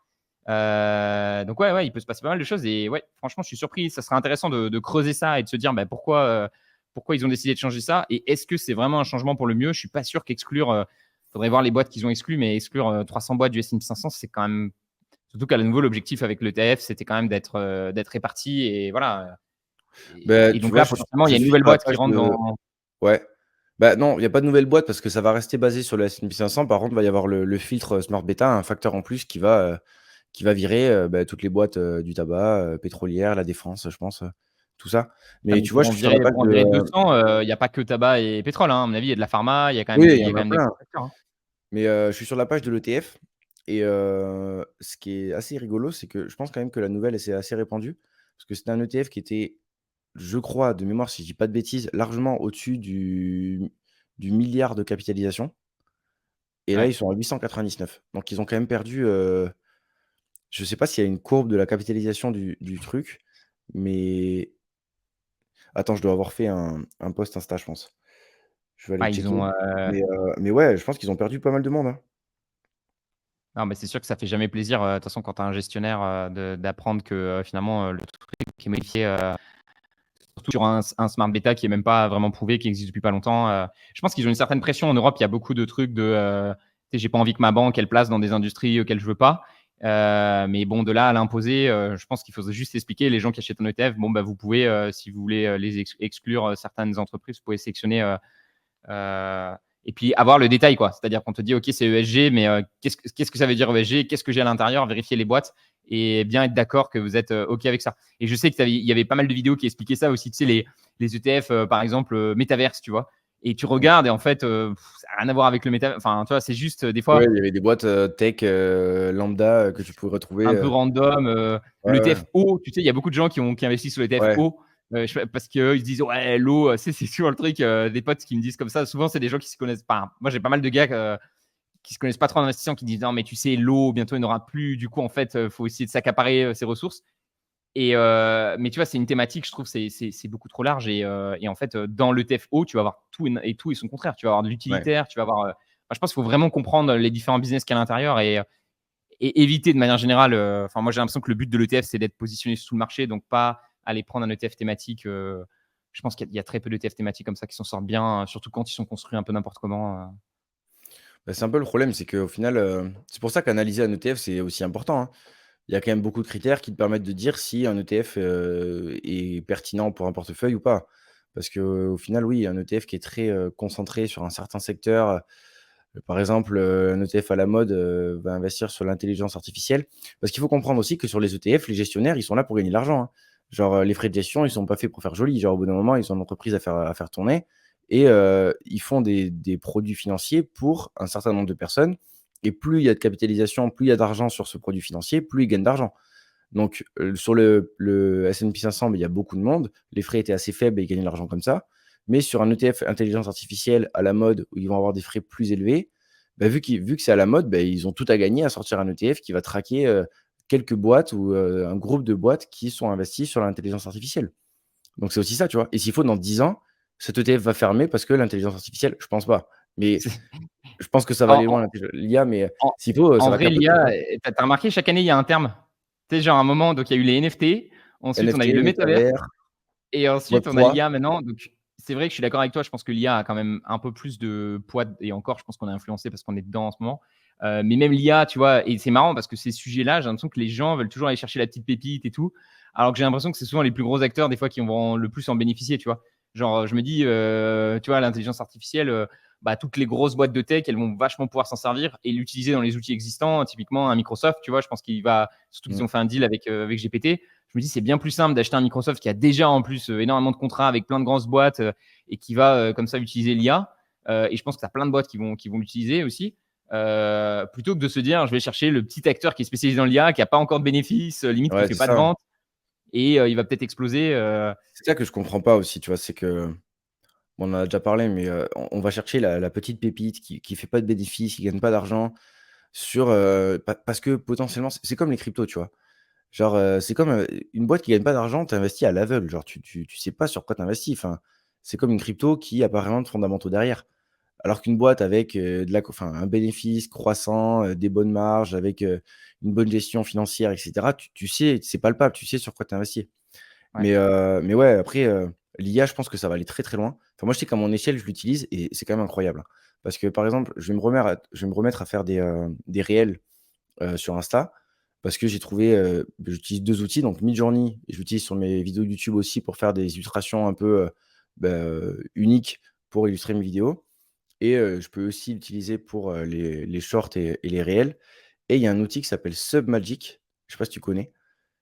[SPEAKER 2] Donc ouais, ouais, il peut se passer pas mal de choses et ouais, franchement, je suis surpris. Ça serait intéressant de creuser ça et de se dire bah, pourquoi ils ont décidé de changer ça et est-ce que c'est vraiment un changement pour le mieux? Je suis pas sûr qu'exclure. Faudrait voir les boîtes qu'ils ont exclues, mais exclure 300 boîtes du S&P 500, c'est quand même surtout qu'à nouveau l'objectif avec l'ETF, c'était quand même d'être réparti et voilà.
[SPEAKER 1] Bah,
[SPEAKER 2] Et
[SPEAKER 1] tu
[SPEAKER 2] donc
[SPEAKER 1] vois,
[SPEAKER 2] là, potentiellement, il y
[SPEAKER 1] je
[SPEAKER 2] a une
[SPEAKER 1] suis
[SPEAKER 2] nouvelle
[SPEAKER 1] sur la
[SPEAKER 2] boîte qui
[SPEAKER 1] page
[SPEAKER 2] rentre
[SPEAKER 1] de
[SPEAKER 2] dans.
[SPEAKER 1] ouais. Bah, non, il y a pas de nouvelle boîte parce que ça va rester basé sur le S&P 500. Par contre, il va y avoir le filtre, smart beta, un facteur en plus qui va virer, bah, toutes les boîtes, du tabac, pétrolières, la défense, je pense, tout ça.
[SPEAKER 2] Ah,
[SPEAKER 1] Mais
[SPEAKER 2] mais
[SPEAKER 1] tu vois, je suis sur la page
[SPEAKER 2] pour en
[SPEAKER 1] de,
[SPEAKER 2] virer 200, il y a pas que tabac et pétrole, hein. À mon avis, il y a de la pharma, il y a quand même
[SPEAKER 1] oui,
[SPEAKER 2] des
[SPEAKER 1] il y en a
[SPEAKER 2] gros
[SPEAKER 1] plein.
[SPEAKER 2] secteurs, hein.
[SPEAKER 1] Mais je suis sur la page de l'ETF et ce qui est assez rigolo, c'est que je pense quand même que la nouvelle, elle s'est assez répandue parce que c'était un ETF qui était, je crois, de mémoire, si je dis pas de bêtises, largement au-dessus du milliard de capitalisation et là,
[SPEAKER 2] Ouais.
[SPEAKER 1] ils sont à 899. Donc ils ont quand même perdu, je sais pas s'il y a une courbe de la capitalisation du truc, mais attends, je dois avoir fait un post Insta, je pense. Je vais aller
[SPEAKER 2] Ah, ils
[SPEAKER 1] checker.
[SPEAKER 2] ont,
[SPEAKER 1] Mais ouais, je pense qu'ils ont perdu pas mal de monde, hein.
[SPEAKER 2] non, mais c'est sûr que ça fait jamais plaisir, de toute façon, quand tu as un gestionnaire, d'apprendre que, finalement, le truc est modifié, surtout sur un smart beta qui est même pas vraiment prouvé, qui existe depuis pas longtemps. Je pense qu'ils ont une certaine pression. En Europe, il y a beaucoup de trucs de, tu sais, j'ai pas envie que ma banque, elle place dans des industries auxquelles je veux pas. Mais bon, de là à l'imposer, je pense qu'il faudrait juste expliquer les gens qui achètent un ETF, bon, bah, vous pouvez, si vous voulez, les exclure, certaines entreprises, vous pouvez sélectionner, et puis avoir le détail, quoi. C'est-à-dire qu'on te dit, OK, c'est ESG, mais qu'est-ce que ça veut dire ESG? Qu'est-ce que j'ai à l'intérieur? Vérifier les boîtes et bien être d'accord que vous êtes OK avec ça. Et je sais qu'il y avait pas mal de vidéos qui expliquaient ça aussi, tu sais, les ETF, par exemple, Metaverse, tu vois. Et tu
[SPEAKER 1] Mmh.
[SPEAKER 2] regardes et en fait, ça n'a rien à voir avec le Metaverse. Enfin, tu vois, c'est juste des
[SPEAKER 1] Ouais,
[SPEAKER 2] fois
[SPEAKER 1] il y avait des boîtes, tech, lambda, que tu pouvais retrouver,
[SPEAKER 2] un peu random.
[SPEAKER 1] ouais, ouais,
[SPEAKER 2] L'ETF eau, tu sais, il y a beaucoup de gens qui investissent sur l'ETF
[SPEAKER 1] ouais.
[SPEAKER 2] eau. Parce qu'ils se disent, ouais, l'eau, c'est toujours le truc. Des potes qui me disent comme ça. Souvent, c'est des gens qui se connaissent pas. Moi, j'ai pas mal de gars qui se connaissent pas trop en investissement qui disent, non, mais tu sais, l'eau, bientôt, il n'y en aura plus. Du coup, en fait, il faut essayer de s'accaparer ses ressources. Mais tu vois, c'est une thématique, je trouve, c'est beaucoup trop large. Et en fait, dans l'ETF eau, tu vas avoir tout et tout et son contraire. Tu vas avoir de
[SPEAKER 1] Ouais.
[SPEAKER 2] l'utilitaire, tu vas avoir. Je pense qu'il faut vraiment comprendre les différents business qu'il y a à l'intérieur et éviter de manière générale. Enfin, moi, j'ai l'impression que le but de l'ETF, c'est d'être positionné sous le marché, donc pas aller prendre un ETF thématique. Je pense qu'il y a très peu d'ETF thématiques comme ça qui s'en sortent bien, surtout quand ils sont construits un peu n'importe comment.
[SPEAKER 1] Bah, c'est un peu le problème, c'est qu'au final, c'est pour ça qu'analyser un ETF, c'est aussi important, hein. Il y a quand même beaucoup de critères qui te permettent de dire si un ETF, est pertinent pour un portefeuille ou pas. Parce qu'au final, oui, un ETF qui est très, concentré sur un certain secteur, par exemple, un ETF à la mode, va investir sur l'intelligence artificielle. Parce qu'il faut comprendre aussi que sur les ETF, les gestionnaires, ils sont là pour gagner de l'argent, hein. Genre, les frais de gestion, ils sont pas faits pour faire joli. Genre, au bout d'un moment, ils ont une entreprise à faire tourner et ils font des produits financiers pour un certain nombre de personnes et plus il y a de capitalisation, plus il y a d'argent sur ce produit financier, plus ils gagnent d'argent. Donc, sur le S&P 500, beh, il y a beaucoup de monde. Les frais étaient assez faibles et ils gagnaient de l'argent comme ça. Mais sur un ETF intelligence artificielle à la mode, où ils vont avoir des frais plus élevés, bah, vu que c'est à la mode, bah, ils ont tout à gagner à sortir un ETF qui va traquer, quelques boîtes ou, un groupe de boîtes qui sont investies sur l'intelligence artificielle. Donc c'est aussi ça, tu vois? Et s'il faut dans 10 ans, cet ETF va fermer parce que l'intelligence artificielle, je pense pas, mais
[SPEAKER 2] C'est-
[SPEAKER 1] je pense que ça va
[SPEAKER 2] en,
[SPEAKER 1] aller loin l'IA, mais
[SPEAKER 2] en-
[SPEAKER 1] s'il faut,
[SPEAKER 2] en
[SPEAKER 1] ça va
[SPEAKER 2] vrai,
[SPEAKER 1] capoter,
[SPEAKER 2] l'IA,
[SPEAKER 1] hein.
[SPEAKER 2] t'as remarqué, chaque année, il y a un terme. Tu sais, genre, à un moment, donc il y a eu les NFT, ensuite, on a eu
[SPEAKER 1] NFT,
[SPEAKER 2] le métavers,
[SPEAKER 1] métavers,
[SPEAKER 2] et ensuite, on a
[SPEAKER 1] Web3.
[SPEAKER 2] l'IA maintenant. Donc, c'est vrai que je suis d'accord avec toi. Je pense que l'IA a quand même un peu plus de poids. Et encore, je pense qu'on est influencé parce qu'on est dedans en ce moment. Mais même l'IA, tu vois, et c'est marrant parce que ces sujets-là, j'ai l'impression que les gens veulent toujours aller chercher la petite pépite et tout. Alors que j'ai l'impression que c'est souvent les plus gros acteurs, des fois, qui vont le plus en bénéficier, tu vois. Genre, je me dis, tu vois, l'intelligence artificielle, bah, toutes les grosses boîtes de tech, elles vont vachement pouvoir s'en servir et l'utiliser dans les outils existants. Typiquement, un Microsoft, tu vois, je pense qu'il va, surtout qu'ils
[SPEAKER 1] Mmh.
[SPEAKER 2] ont fait un deal avec GPT. Je me dis, c'est bien plus simple d'acheter un Microsoft qui a déjà en plus énormément de contrats avec plein de grosses boîtes et qui va comme ça utiliser l'IA. Et je pense que tu as plein de boîtes qui vont l'utiliser aussi. Plutôt que de se dire, je vais chercher le petit acteur qui est spécialisé dans l'IA, qui n'a pas encore de bénéfices, limite qui ne
[SPEAKER 1] Ouais,
[SPEAKER 2] fait
[SPEAKER 1] c'est
[SPEAKER 2] pas de
[SPEAKER 1] ça, hein.
[SPEAKER 2] vente, et il va peut-être exploser.
[SPEAKER 1] C'est ça que je comprends pas aussi, tu vois? C'est que, bon, on en a déjà parlé, mais, on va chercher la petite pépite qui fait pas de bénéfices, qui gagne pas d'argent sur, parce que potentiellement c'est comme les cryptos, tu vois? Genre, c'est comme, une boîte qui gagne pas d'argent, tu investis à l'aveugle, genre tu sais pas sur quoi tu investis, enfin, c'est comme une crypto qui a pas vraiment de fondamentaux derrière. Alors qu'une boîte avec, de la co enfin, un bénéfice croissant, des bonnes marges, avec, une bonne gestion financière et cetera, tu sais, c'est palpable, tu sais sur quoi tu investis.
[SPEAKER 2] Ouais.
[SPEAKER 1] Mais ouais, après, l'IA, je pense que ça va aller très, très loin. Enfin, moi, je sais qu'à mon échelle, je l'utilise et c'est quand même incroyable, hein. Parce que, par exemple, je vais me remettre à faire des réels, sur Insta parce que j'ai trouvé, j'utilise 2 outils, donc Midjourney, je l'utilise sur mes vidéos YouTube aussi pour faire des illustrations un peu, uniques pour illustrer mes vidéos et je peux aussi l'utiliser pour, les shorts et les réels et il y a un outil qui s'appelle Submagic, je sais pas si tu connais?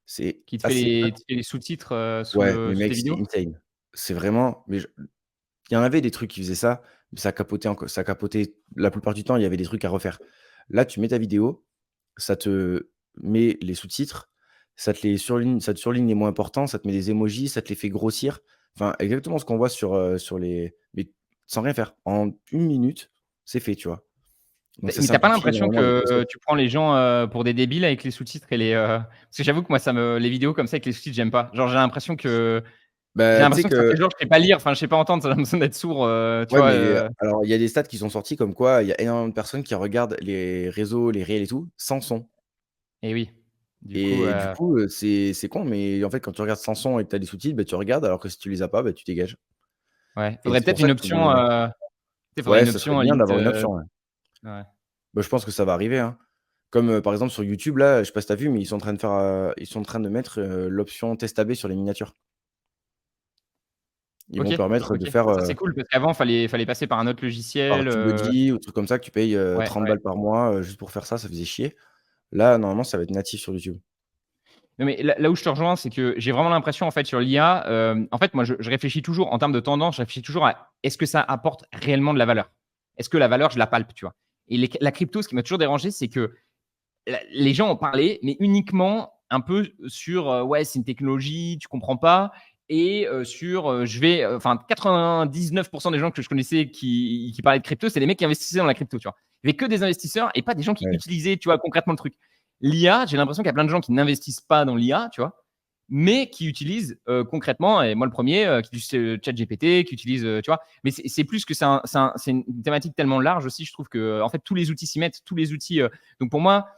[SPEAKER 1] C'est
[SPEAKER 2] Qui te fait
[SPEAKER 1] assez
[SPEAKER 2] les sous-titres
[SPEAKER 1] Ouais, mais
[SPEAKER 2] sous tes
[SPEAKER 1] mec, c'est
[SPEAKER 2] vidéos.
[SPEAKER 1] insane. C'est vraiment mais il y en avait des trucs qui faisaient ça, mais ça capotait la plupart du temps, il y avait des trucs à refaire. Là, tu mets ta vidéo, ça te met les sous-titres, ça te surligne les mots importants, ça te met des emojis, ça te les fait grossir. Enfin, exactement ce qu'on voit sur les mais sans rien faire. En 1 minute, c'est fait, tu vois? Donc ça
[SPEAKER 2] Mais t'as pas
[SPEAKER 1] simplifie
[SPEAKER 2] l'impression
[SPEAKER 1] énormément le
[SPEAKER 2] que
[SPEAKER 1] process.
[SPEAKER 2] tu prends les gens pour des débiles avec les sous-titres et les. Parce que j'avoue que moi, les vidéos comme ça avec les sous-titres, j'aime pas. Genre, j'ai
[SPEAKER 1] Bah, tu sais
[SPEAKER 2] l'impression que ça fait
[SPEAKER 1] que
[SPEAKER 2] genre, je sais pas lire, enfin, je sais pas entendre, ça a l'impression d'être sourd, tu
[SPEAKER 1] ouais,
[SPEAKER 2] vois.
[SPEAKER 1] mais alors il y a des stats qui sont sortis comme quoi il y a énormément de personnes qui regardent les réseaux, les réels et tout, sans son.
[SPEAKER 2] Et oui. Du coup,
[SPEAKER 1] Et du coup, c'est con, mais en fait, quand tu regardes sans son et que tu as des sous-titres, bah, tu regardes, alors que si tu les as pas, bah, tu dégages.
[SPEAKER 2] ouais,
[SPEAKER 1] Et
[SPEAKER 2] faudrait
[SPEAKER 1] c'est pour
[SPEAKER 2] peut-être
[SPEAKER 1] ça
[SPEAKER 2] une
[SPEAKER 1] que
[SPEAKER 2] option. Tu sais, faudrait
[SPEAKER 1] ouais,
[SPEAKER 2] une
[SPEAKER 1] ça serait
[SPEAKER 2] option
[SPEAKER 1] bien
[SPEAKER 2] limite.
[SPEAKER 1] d'avoir une option, ouais.
[SPEAKER 2] Ouais.
[SPEAKER 1] Bah, je pense que ça va arriver, hein. Comme, par exemple sur YouTube là, je sais pas si tu as vu, mais ils sont en train de mettre, l'option test AB sur les miniatures. Ils
[SPEAKER 2] OK,
[SPEAKER 1] vont permettre
[SPEAKER 2] OK.
[SPEAKER 1] de faire,
[SPEAKER 2] Ça c'est cool parce qu'avant fallait passer par un autre
[SPEAKER 1] par
[SPEAKER 2] logiciel.
[SPEAKER 1] TubeBuddy ou truc comme ça que tu payes,
[SPEAKER 2] Ouais,
[SPEAKER 1] 30
[SPEAKER 2] ouais.
[SPEAKER 1] balles par mois, juste pour faire ça, ça faisait chier. Là, normalement, ça va être natif sur YouTube.
[SPEAKER 2] Non, mais là où je te rejoins, c'est que j'ai vraiment l'impression, en fait, sur l'IA, en fait, moi, je réfléchis toujours en termes de tendance, je réfléchis toujours à est-ce que ça apporte réellement de la valeur? Est-ce que la valeur, je la palpe, tu vois? Et la crypto, ce qui m'a toujours dérangé, c'est que les gens en parlaient, mais uniquement un peu sur ouais, c'est une technologie, tu comprends pas. Et sur, enfin, 99% des gens que je connaissais qui parlaient de crypto, c'est des mecs qui investissaient dans la crypto, tu vois. Il n'y avait que des investisseurs et pas des gens qui
[SPEAKER 1] Ouais.
[SPEAKER 2] utilisaient, tu vois, concrètement le truc. L'IA, j'ai l'impression qu'il y a plein de gens qui n'investissent pas dans l'IA, tu vois, mais qui utilisent concrètement, et moi le premier, qui utilise ChatGPT, qui utilise, tu vois. Mais c'est plus que c'est une thématique tellement large aussi, je trouve que en fait tous les outils s'y mettent, tous les outils. Donc pour moi,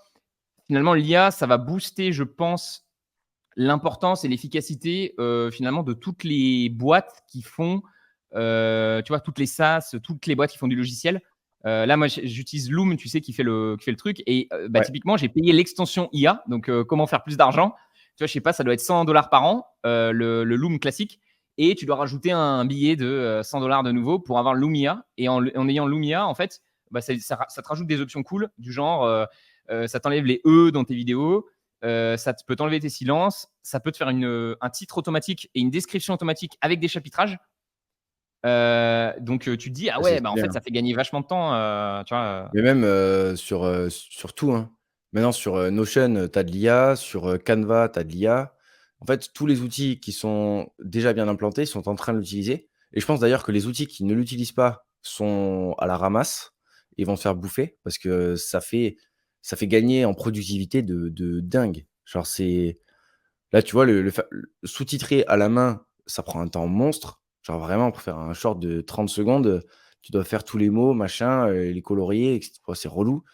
[SPEAKER 2] finalement, l'IA, ça va booster, je pense, l'importance et l'efficacité finalement de toutes les boîtes qui font, tu vois, toutes les SaaS, toutes les boîtes qui font du logiciel. Là, moi, j'utilise Loom, tu sais, qui fait le truc. Et bah,
[SPEAKER 1] Ouais.
[SPEAKER 2] typiquement, j'ai payé l'extension IA, donc comment faire plus d'argent. Tu vois, je sais pas, ça doit être $100 par an, le Loom classique. Et tu dois rajouter un billet de $100 de nouveau pour avoir Loom IA. Et en ayant Loom IA, en fait, bah, ça te rajoute des options cool, du genre, ça t'enlève les dans tes vidéos. Ça peut t'enlever tes silences, ça peut te faire un titre automatique et une description automatique avec des chapitrages. Donc tu te dis ah
[SPEAKER 1] Bah, c'est
[SPEAKER 2] ouais, bah en
[SPEAKER 1] stylé,
[SPEAKER 2] fait
[SPEAKER 1] hein.
[SPEAKER 2] ça fait gagner vachement de temps, tu vois.
[SPEAKER 1] Mais même, sur tout, hein. Maintenant sur, Notion, tu as de l'IA, sur, Canva, tu as de l'IA. En fait, tous les outils qui sont déjà bien implantés sont en train de l'utiliser et je pense d'ailleurs que les outils qui ne l'utilisent pas sont à la ramasse et vont se faire bouffer parce que ça fait gagner en productivité de dingue. Genre c'est là, tu vois, le sous-titrer à la main, ça prend un temps monstre. Genre vraiment pour faire un short de 30 secondes, tu dois faire tous les mots, machin, les colorier et cetera. C'est relou.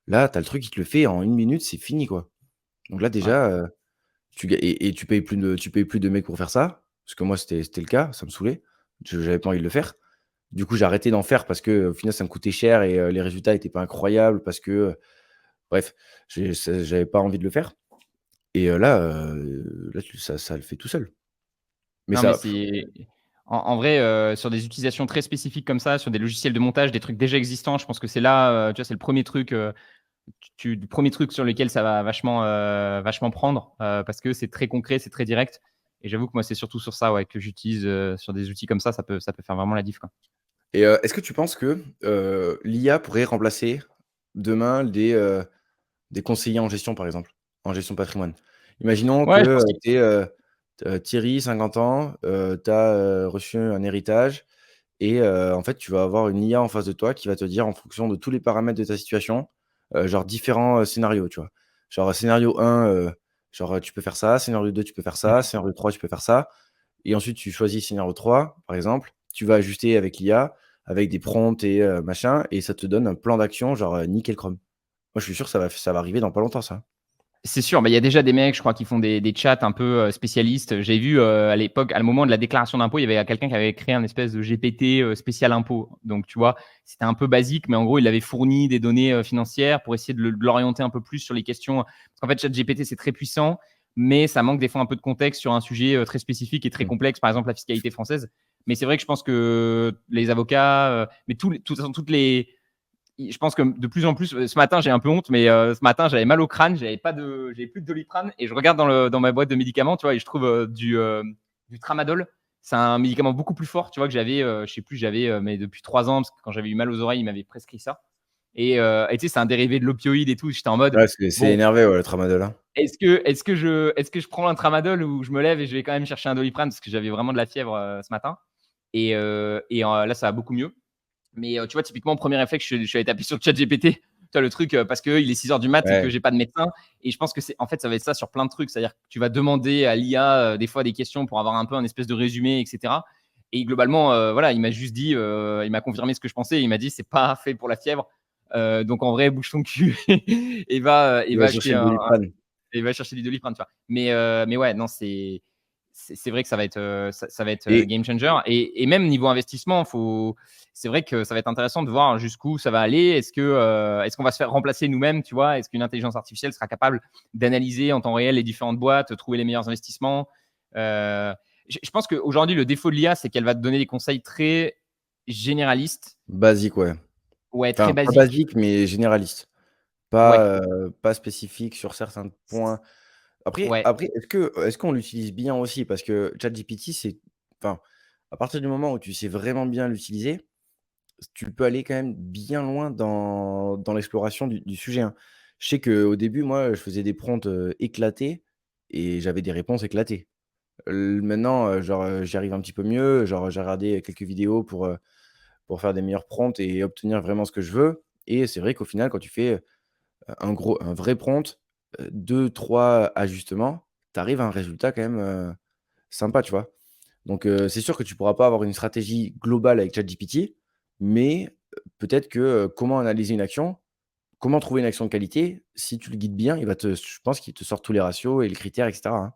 [SPEAKER 1] Là, tu as le truc qui te le fait en 1 minute, c'est fini, quoi. Donc là,
[SPEAKER 2] Ouais.
[SPEAKER 1] déjà, et tu payes plus de mecs pour faire ça, parce que moi, c'était le cas, ça me saoulait. J'avais pas envie de le faire. Du coup, j'ai arrêté d'en faire parce qu'au final, ça me coûtait cher et les résultats étaient pas incroyables parce que, bref, j'avais pas envie de le faire et là, ça le fait tout seul. Mais
[SPEAKER 2] Non, mais
[SPEAKER 1] ça
[SPEAKER 2] c'est en vrai, sur des utilisations très spécifiques comme ça, sur des logiciels de montage, des trucs déjà existants, je pense que c'est là, tu vois, c'est le premier truc, le premier truc sur lequel ça va vachement prendre, parce que c'est très concret, c'est très direct. Et j'avoue que moi, c'est surtout sur ça, ouais, que j'utilise, sur des outils comme ça peut faire vraiment la diff, quoi.
[SPEAKER 1] Et est-ce que tu penses que, l'IA pourrait remplacer demain des conseillers en gestion, par exemple, en gestion de patrimoine? Imaginons que,
[SPEAKER 2] Ouais, je pense qu'il
[SPEAKER 1] tu es, Thierry, 50 ans, tu as, reçu un héritage et en fait, tu vas avoir une IA en face de toi qui va te dire en fonction de tous les paramètres de ta situation, genre différents, scénarios, tu vois? Genre scénario 1, genre, tu peux faire ça, scénario 2, tu peux faire ça,
[SPEAKER 2] mmh.
[SPEAKER 1] scénario 3, tu peux faire ça et ensuite tu choisis scénario 3, par exemple. Tu vas ajuster avec l'IA, avec des prompts et machin et ça te donne un plan d'action genre, nickel chrome. Moi, je suis sûr que ça va arriver dans pas longtemps ça.
[SPEAKER 2] C'est sûr, bah, il y a déjà des mecs, je crois, qui font des chats un peu spécialistes. J'ai vu à l'époque, à le moment de la déclaration d'impôt, il y avait quelqu'un qui avait créé un espèce de GPT spécial impôt. Donc, tu vois, c'était un peu basique, mais en gros, il avait fourni des données financières pour essayer de l'orienter un peu plus sur les questions. Parce qu'en fait, ChatGPT, c'est très puissant, mais ça manque des fois un peu de contexte sur un sujet très spécifique et très
[SPEAKER 1] Mmh.
[SPEAKER 2] complexe, par exemple la fiscalité française. Mais c'est vrai que je pense que les avocats, mais toutes les je pense que de plus en plus, ce matin, j'ai un peu honte, mais ce matin, j'avais mal au crâne, j'avais plus de Doliprane et je regarde dans ma boîte de médicaments, tu vois, et je trouve du Tramadol. c'est un médicament beaucoup plus fort, tu vois, que j'avais, je sais plus, j'avais, mais depuis 3 ans, parce que quand j'avais eu mal aux oreilles, il m'avait prescrit ça. Et tu sais, c'est un dérivé de l'opioïde et tout. J'étais en mode,
[SPEAKER 1] Ouais, c'est
[SPEAKER 2] bon,
[SPEAKER 1] énervé, ouais, le tramadol, hein.
[SPEAKER 2] est-ce que je prends un tramadol ou je me lève et je vais quand même chercher un Doliprane parce que j'avais vraiment de la fièvre ce matin. Là, ça va beaucoup mieux. Mais tu vois, typiquement, premier réflexe, je suis allé taper sur ChatGPT. Tu vois, le truc, parce qu'il est 6 heures du mat et que
[SPEAKER 1] Ouais.
[SPEAKER 2] j'ai pas de médecin. Et je pense que en fait, ça va être ça sur plein de trucs. C'est-à-dire que tu vas demander à l'IA des fois des questions pour avoir un peu un espèce de résumé, etc. Et globalement, voilà, il m'a juste dit, il m'a confirmé ce que je pensais. Il m'a dit, c'est pas fait pour la fièvre. Donc en vrai, bouge ton cul et
[SPEAKER 1] Il
[SPEAKER 2] va
[SPEAKER 1] va
[SPEAKER 2] acheter
[SPEAKER 1] chercher le Doliprane.
[SPEAKER 2] et va chercher du Doliprane, tu vois. Mais ouais, non, c'est vrai que ça va être
[SPEAKER 1] Et
[SPEAKER 2] game changer. Et même niveau investissement, c'est vrai que ça va être intéressant de voir jusqu'où ça va aller. Est-ce qu'on va se faire remplacer nous-mêmes, tu vois? Est-ce qu'une intelligence artificielle sera capable d'analyser en temps réel les différentes boîtes, trouver les meilleurs investissements? Euh, je pense qu'aujourd'hui, le défaut de l'IA, c'est qu'elle va te donner des conseils très généralistes,
[SPEAKER 1] basique, ouais.
[SPEAKER 2] ouais, très
[SPEAKER 1] Enfin, pas
[SPEAKER 2] basiques.
[SPEAKER 1] basique, mais généraliste.
[SPEAKER 2] Ouais,
[SPEAKER 1] Pas spécifique sur certains points.
[SPEAKER 2] ouais,
[SPEAKER 1] Après, est-ce qu'on l'utilise bien aussi? Parce que ChatGPT, enfin, à partir du moment où tu sais vraiment bien l'utiliser, tu peux aller quand même bien loin dans l'exploration du sujet, hein. Je sais qu'au début, moi, je faisais des prompts, éclatés et j'avais des réponses éclatées. Maintenant, genre, j'y arrive un petit peu mieux, genre, j'ai regardé quelques vidéos pour faire des meilleurs prompts et obtenir vraiment ce que je veux et c'est vrai qu'au final, quand tu fais, un vrai prompt, 2-3 ajustements, tu arrives à un résultat quand même, sympa, tu vois? Donc c'est sûr que tu pourras pas avoir une stratégie globale avec ChatGPT, mais peut-être que, comment analyser une action, comment trouver une action de qualité, si tu le guides bien, je pense qu'il te sort tous les ratios et les critères et cetera, hein.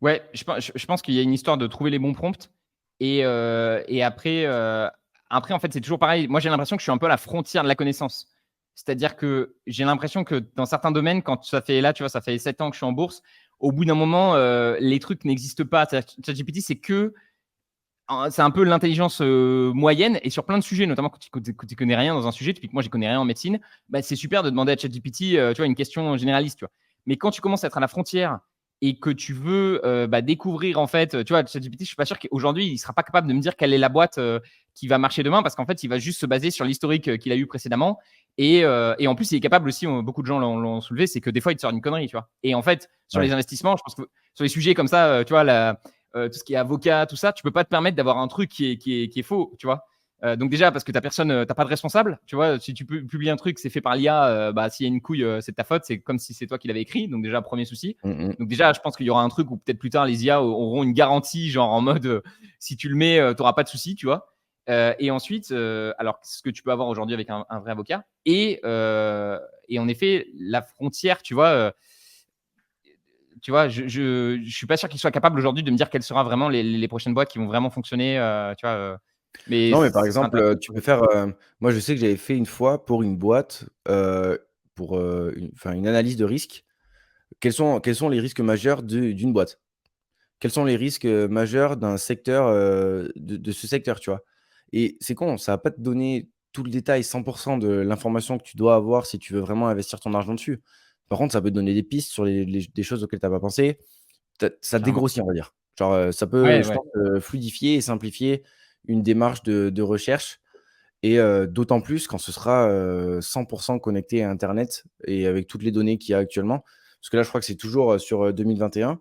[SPEAKER 2] ouais. Je pense qu'il y a une histoire de trouver les bons prompts. Et après, en fait, c'est toujours pareil. Moi, j'ai l'impression que je suis un peu à la frontière de la connaissance. C'est-à-dire que j'ai l'impression que dans certains domaines, quand ça fait là, tu vois, ça fait 7 ans que je suis en bourse, au bout d'un moment, les trucs n'existent pas. C'est-à-dire que ChatGPT, c'est un peu l'intelligence moyenne. Et sur plein de sujets, notamment quand tu connais rien dans un sujet, typiquement, je connais rien en médecine, bah, c'est super de demander à ChatGPT, tu vois, une question généraliste, tu vois. Mais quand tu commences à être à la frontière et que tu veux découvrir, en fait, tu vois, ChatGPT, je suis pas sûr qu'aujourd'hui, il sera pas capable de me dire quelle est la boîte qui va marcher demain, parce qu'en fait, il va juste se baser sur l'historique qu'il a eu précédemment. Et en plus, il est capable aussi, beaucoup de gens l'ont soulevé, c'est que des fois, il te sort une connerie, tu vois. Et en fait, sur les
[SPEAKER 1] Ouais.
[SPEAKER 2] investissements, je pense que sur les sujets comme ça, tu vois, tout ce qui est avocat, tout ça, tu peux pas te permettre d'avoir un truc qui est faux, tu vois. Donc déjà, parce que t'as personne, t'as pas de responsable, tu vois. Si tu publies un truc, c'est fait par l'IA, bah s'il y a une couille, c'est de ta faute, c'est comme si c'est toi qui l'avais écrit. Donc déjà, premier souci.
[SPEAKER 1] Mmh mh.
[SPEAKER 2] Donc déjà, je pense qu'il y aura un truc où peut-être plus tard les IA auront une garantie, genre en mode, si tu le mets, t'auras pas de souci, tu vois. Et ensuite, alors ce que tu peux avoir aujourd'hui avec un vrai avocat. Et en effet, la frontière, tu vois, je suis pas sûr qu'il soit capable aujourd'hui de me dire quelles seront vraiment les prochaines boîtes qui vont vraiment fonctionner, tu vois. Mais
[SPEAKER 1] Non, mais par
[SPEAKER 2] ce serait
[SPEAKER 1] exemple,
[SPEAKER 2] intéressant de
[SPEAKER 1] tu
[SPEAKER 2] trouver.
[SPEAKER 1] peux faire, moi je sais que j'avais fait une fois pour une boîte, pour, une analyse de risque. Quels sont les risques majeurs d'une boîte? Quels sont les risques, majeurs d'un secteur, de ce secteur, tu vois? Et c'est con, ça va pas te donner tout le détail, 100 de l'information que tu dois avoir si tu veux vraiment investir ton argent dessus. Par contre, ça peut te donner des pistes sur les des choses auxquelles tu as pas pensé. Ça
[SPEAKER 2] Carrément.
[SPEAKER 1] dégrossit, on va dire. Genre, ça peut,
[SPEAKER 2] Ouais,
[SPEAKER 1] je
[SPEAKER 2] ouais.
[SPEAKER 1] pense, fluidifier et simplifier une démarche de recherche et d'autant plus quand ce sera, 100 connecté à internet et avec toutes les données qu'il y a actuellement. Parce que là, je crois que c'est toujours, sur, 2021.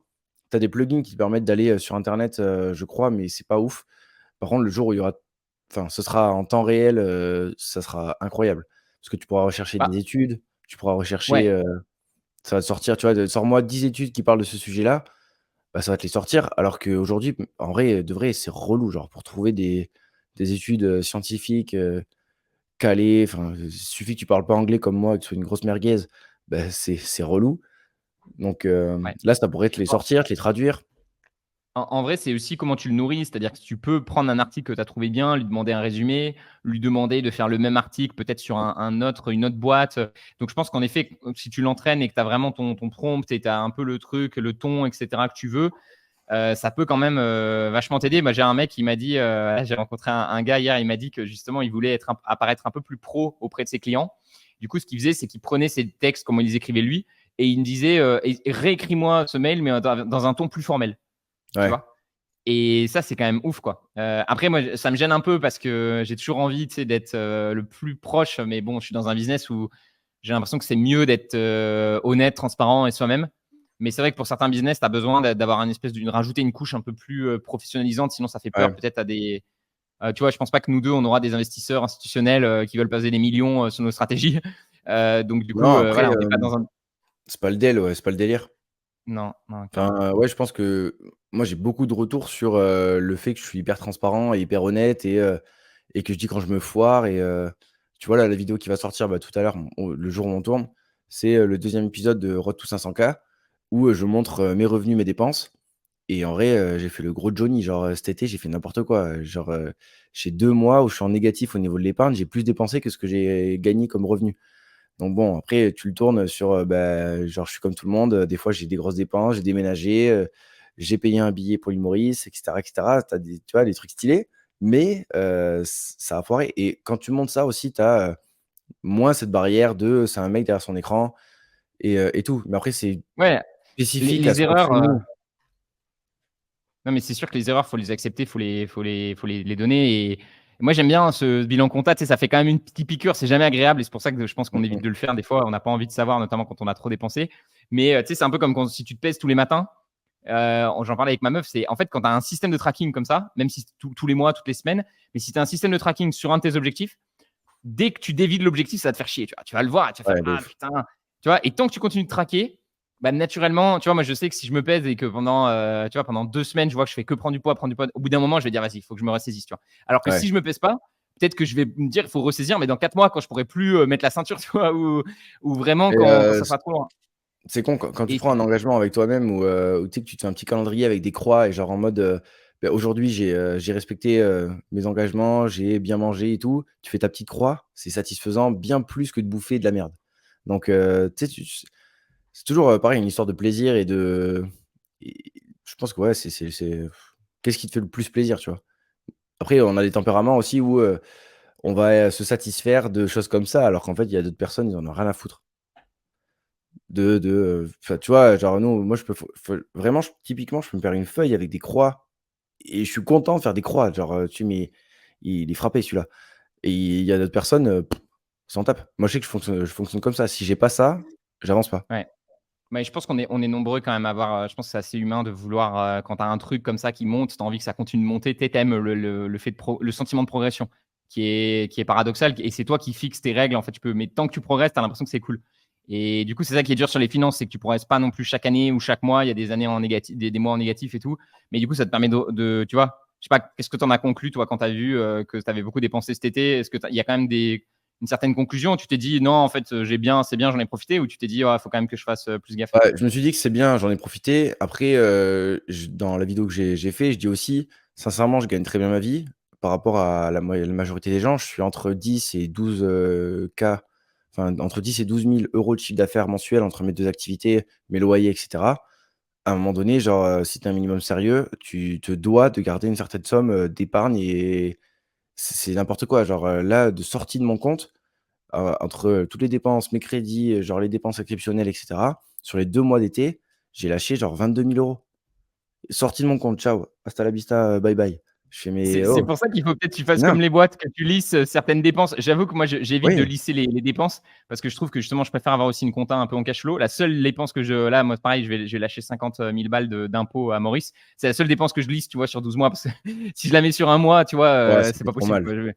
[SPEAKER 1] Tu as des plugins qui te permettent d'aller, sur internet, je crois, mais c'est pas ouf. Par contre, le jour où il y aura enfin, ce sera en temps réel, ça sera incroyable. Parce que tu pourras rechercher
[SPEAKER 2] Bah,
[SPEAKER 1] des études, tu pourras rechercher,
[SPEAKER 2] ouais.
[SPEAKER 1] ça va te sortir, tu vois, de sors-moi 10 études qui parlent de ce sujet-là, bah, ça va te les sortir. Alors qu'aujourd'hui, en vrai, de vrai, c'est relou, genre pour trouver des études, scientifiques, calées, enfin, il suffit que tu parles pas anglais comme moi, que tu sois une grosse merguez, bah, c'est relou. Donc
[SPEAKER 2] Ouais.
[SPEAKER 1] là, ça pourrait te les sortir, te les traduire.
[SPEAKER 2] En vrai, c'est aussi comment tu le nourris. C'est-à-dire que tu peux prendre un article que tu as trouvé bien, lui demander un résumé, lui demander de faire le même article peut-être sur une autre boîte. Donc, je pense qu'en effet, si tu l'entraînes et que tu as vraiment ton prompt et tu as un peu le truc, le ton, etc., que tu veux, ça peut quand même vachement t'aider. Moi, j'ai un mec qui m'a dit, j'ai rencontré un gars hier, il m'a dit que justement, il voulait apparaître un peu plus pro auprès de ses clients. Du coup, ce qu'il faisait, c'est qu'il prenait ses textes, comme il les écrivait lui, et il me disait, réécris-moi ce mail, mais dans un ton plus formel, tu
[SPEAKER 1] Ouais.
[SPEAKER 2] vois. Et ça, c'est quand même ouf, quoi. Après, moi, ça me gêne un peu parce que j'ai toujours envie, tu sais, d'être le plus proche. Mais bon, je suis dans un business où j'ai l'impression que c'est mieux d'être honnête, transparent et soi-même. Mais c'est vrai que pour certains business, tu as besoin d'avoir une espèce de rajouter une couche un peu plus professionnalisante. Sinon, ça fait peur
[SPEAKER 1] Ouais.
[SPEAKER 2] peut-être à des. Tu vois, je pense pas que nous deux, on aura des investisseurs institutionnels qui veulent passer des millions sur nos stratégies. Donc, du coup,
[SPEAKER 1] Non, après,
[SPEAKER 2] voilà, on n'est pas dans un.
[SPEAKER 1] c'est pas le dél, ouais, c'est pas le délire.
[SPEAKER 2] Non, non, clairement.
[SPEAKER 1] Enfin, ouais, je pense que moi, j'ai beaucoup de retours sur, le fait que je suis hyper transparent et hyper honnête et que je dis quand je me foire tu vois, là, la vidéo qui va sortir, bah, tout à l'heure, le jour où on tourne, c'est, le 2e épisode de Road to 500 K où, je montre, mes revenus, mes dépenses et en vrai, j'ai fait le gros Johnny. Genre, cet été, j'ai fait n'importe quoi, genre, j'ai 2 mois où je suis en négatif au niveau de l'épargne. J'ai plus dépensé que ce que j'ai gagné comme revenu. Donc bon, après, tu le tournes sur, bah, genre, je suis comme tout le monde, des fois, j'ai des grosses dépenses, j'ai déménagé, j'ai payé un billet pour l'île Maurice et cetera et cetera. Tu des tu vois, des trucs stylés, mais ça a foiré et quand tu montes ça aussi, tu as, moins cette barrière de c'est un mec derrière son écran et tout. Mais après, c'est
[SPEAKER 2] Ouais,
[SPEAKER 1] spécifique à
[SPEAKER 2] les
[SPEAKER 1] ce qu'on
[SPEAKER 2] erreurs.
[SPEAKER 1] fait nous.
[SPEAKER 2] Non, mais c'est sûr que les erreurs, faut les accepter, faut les donner. Et moi, j'aime bien ce bilan comptable. Tu sais, ça fait quand même une petite piqûre. C'est jamais agréable et c'est pour ça que je pense qu'on
[SPEAKER 1] Mmh
[SPEAKER 2] évite
[SPEAKER 1] mh.
[SPEAKER 2] de le faire. Des fois, on n'a pas envie de savoir, notamment quand on a trop dépensé. Mais tu sais, c'est un peu comme quand, si tu te pèses tous les matins. J'en parlais avec ma meuf. C'est en fait quand tu as un système de tracking comme ça, même si c'est tous les mois, toutes les semaines, mais si tu as un système de tracking sur un de tes objectifs, dès que tu dévies de l'objectif, ça va te faire chier. Tu vas le voir, tu vas faire
[SPEAKER 1] Ouais, de
[SPEAKER 2] ah
[SPEAKER 1] ouf.
[SPEAKER 2] putain. Tu vois, et tant que tu continues de traquer, bah, naturellement, tu vois, moi je sais que si je me pèse et que pendant, tu vois, pendant 2 semaines, je vois que je fais que prendre du poids, au bout d'un moment, je vais dire vas-y, il faut que je me ressaisisse, tu vois. Alors que
[SPEAKER 1] Ouais
[SPEAKER 2] si je me pèse pas, peut-être que je vais me dire il faut ressaisir, mais dans 4 mois, quand je pourrai plus mettre la ceinture, tu vois, ou vraiment
[SPEAKER 1] et
[SPEAKER 2] quand ça sera trop loin.
[SPEAKER 1] c'est con quand tu
[SPEAKER 2] Et
[SPEAKER 1] prends un engagement avec toi-même où tu sais que tu te fais un petit calendrier avec des croix et genre en mode, bah, aujourd'hui j'ai respecté, mes engagements, j'ai bien mangé et tout. Tu fais ta petite croix, c'est satisfaisant bien plus que de bouffer de la merde. Donc tu sais, c'est toujours, pareil, une histoire de plaisir et je pense que ouais, c'est qu'est-ce qui te fait le plus plaisir, tu vois? Après, on a des tempéraments aussi où, on va, se satisfaire de choses comme ça, alors qu'en fait, il y a d'autres personnes, ils en ont rien à foutre. Enfin, tu vois, genre nous, moi, je peux vraiment, typiquement, je peux me faire une feuille avec des croix et je suis content de faire des croix. Genre, tu mais il est frappé celui-là et il y a d'autres personnes, ils s'en tapent. Moi, je sais que je fonctionne comme ça. Si j'ai pas ça, j'avance pas.
[SPEAKER 2] ouais. Mais je pense qu'on est nombreux quand même à avoir, je pense que c'est assez humain de vouloir, quand tu as un truc comme ça qui monte, tu as envie que ça continue de monter. Tu aimes le fait de le sentiment de progression qui est paradoxal et c'est toi qui fixes tes règles, en fait, tu peux mais tant que tu progresses, tu as l'impression que c'est cool. Et du coup, c'est ça qui est dur sur les finances, c'est que tu progresses pas non plus chaque année ou chaque mois. Il y a des années en négatif, des mois en négatif et tout. Mais du coup, ça te permet tu vois, je sais pas, qu'est-ce que tu en as conclu, toi, quand tu as vu, que tu avais beaucoup dépensé cet été? Est-ce que il y a quand même une certaine conclusion? Tu t'es dit: «Non, en fait, c'est bien, j'en ai profité» ou tu t'es dit: «Ouais, faut quand même que je fasse, plus gaffe»?
[SPEAKER 1] Ouais, je me suis dit que c'est bien, j'en ai profité. Après, j dans la vidéo que j'ai fait, je dis aussi: «Sincèrement, je gagne très bien ma vie par rapport à la majorité des gens». Je suis entre 10 et 12, K, enfin entre 10 et 12 000 € de chiffre d'affaires mensuel entre mes 2 activités, mes loyers et cetera. À un moment donné, genre, si tu es un minimum sérieux, tu te dois de garder une certaine somme, d'épargne et c'est n'importe quoi. Genre, là, de sortie de mon compte, entre, toutes les dépenses, mes crédits, genre les dépenses exceptionnelles et cetera, sur les 2 mois d'été, j'ai lâché genre 22 000 €. Sorti de mon compte, ciao, hasta la vista, bye bye. Je fais: «Mais
[SPEAKER 2] C'est
[SPEAKER 1] oh,
[SPEAKER 2] pour ça qu'il faut peut-être que tu
[SPEAKER 1] c'est
[SPEAKER 2] fasses comme
[SPEAKER 1] bien».
[SPEAKER 2] les boîtes, que tu lisses, certaines dépenses. J'avoue que moi, j'évite de
[SPEAKER 1] Oui,
[SPEAKER 2] lisser les dépenses parce que je trouve que justement, je préfère avoir aussi une compta un peu en cash flow. La seule dépense que là, moi, pareil, je vais lâcher 50 000 balles d'impôts à Maurice. C'est la seule dépense que je lisse, tu vois, sur 12 mois parce que si je la mets sur un mois, tu vois,
[SPEAKER 1] ouais, ça
[SPEAKER 2] c'est
[SPEAKER 1] fait
[SPEAKER 2] pas
[SPEAKER 1] trop
[SPEAKER 2] possible,
[SPEAKER 1] mal.
[SPEAKER 2] quoi.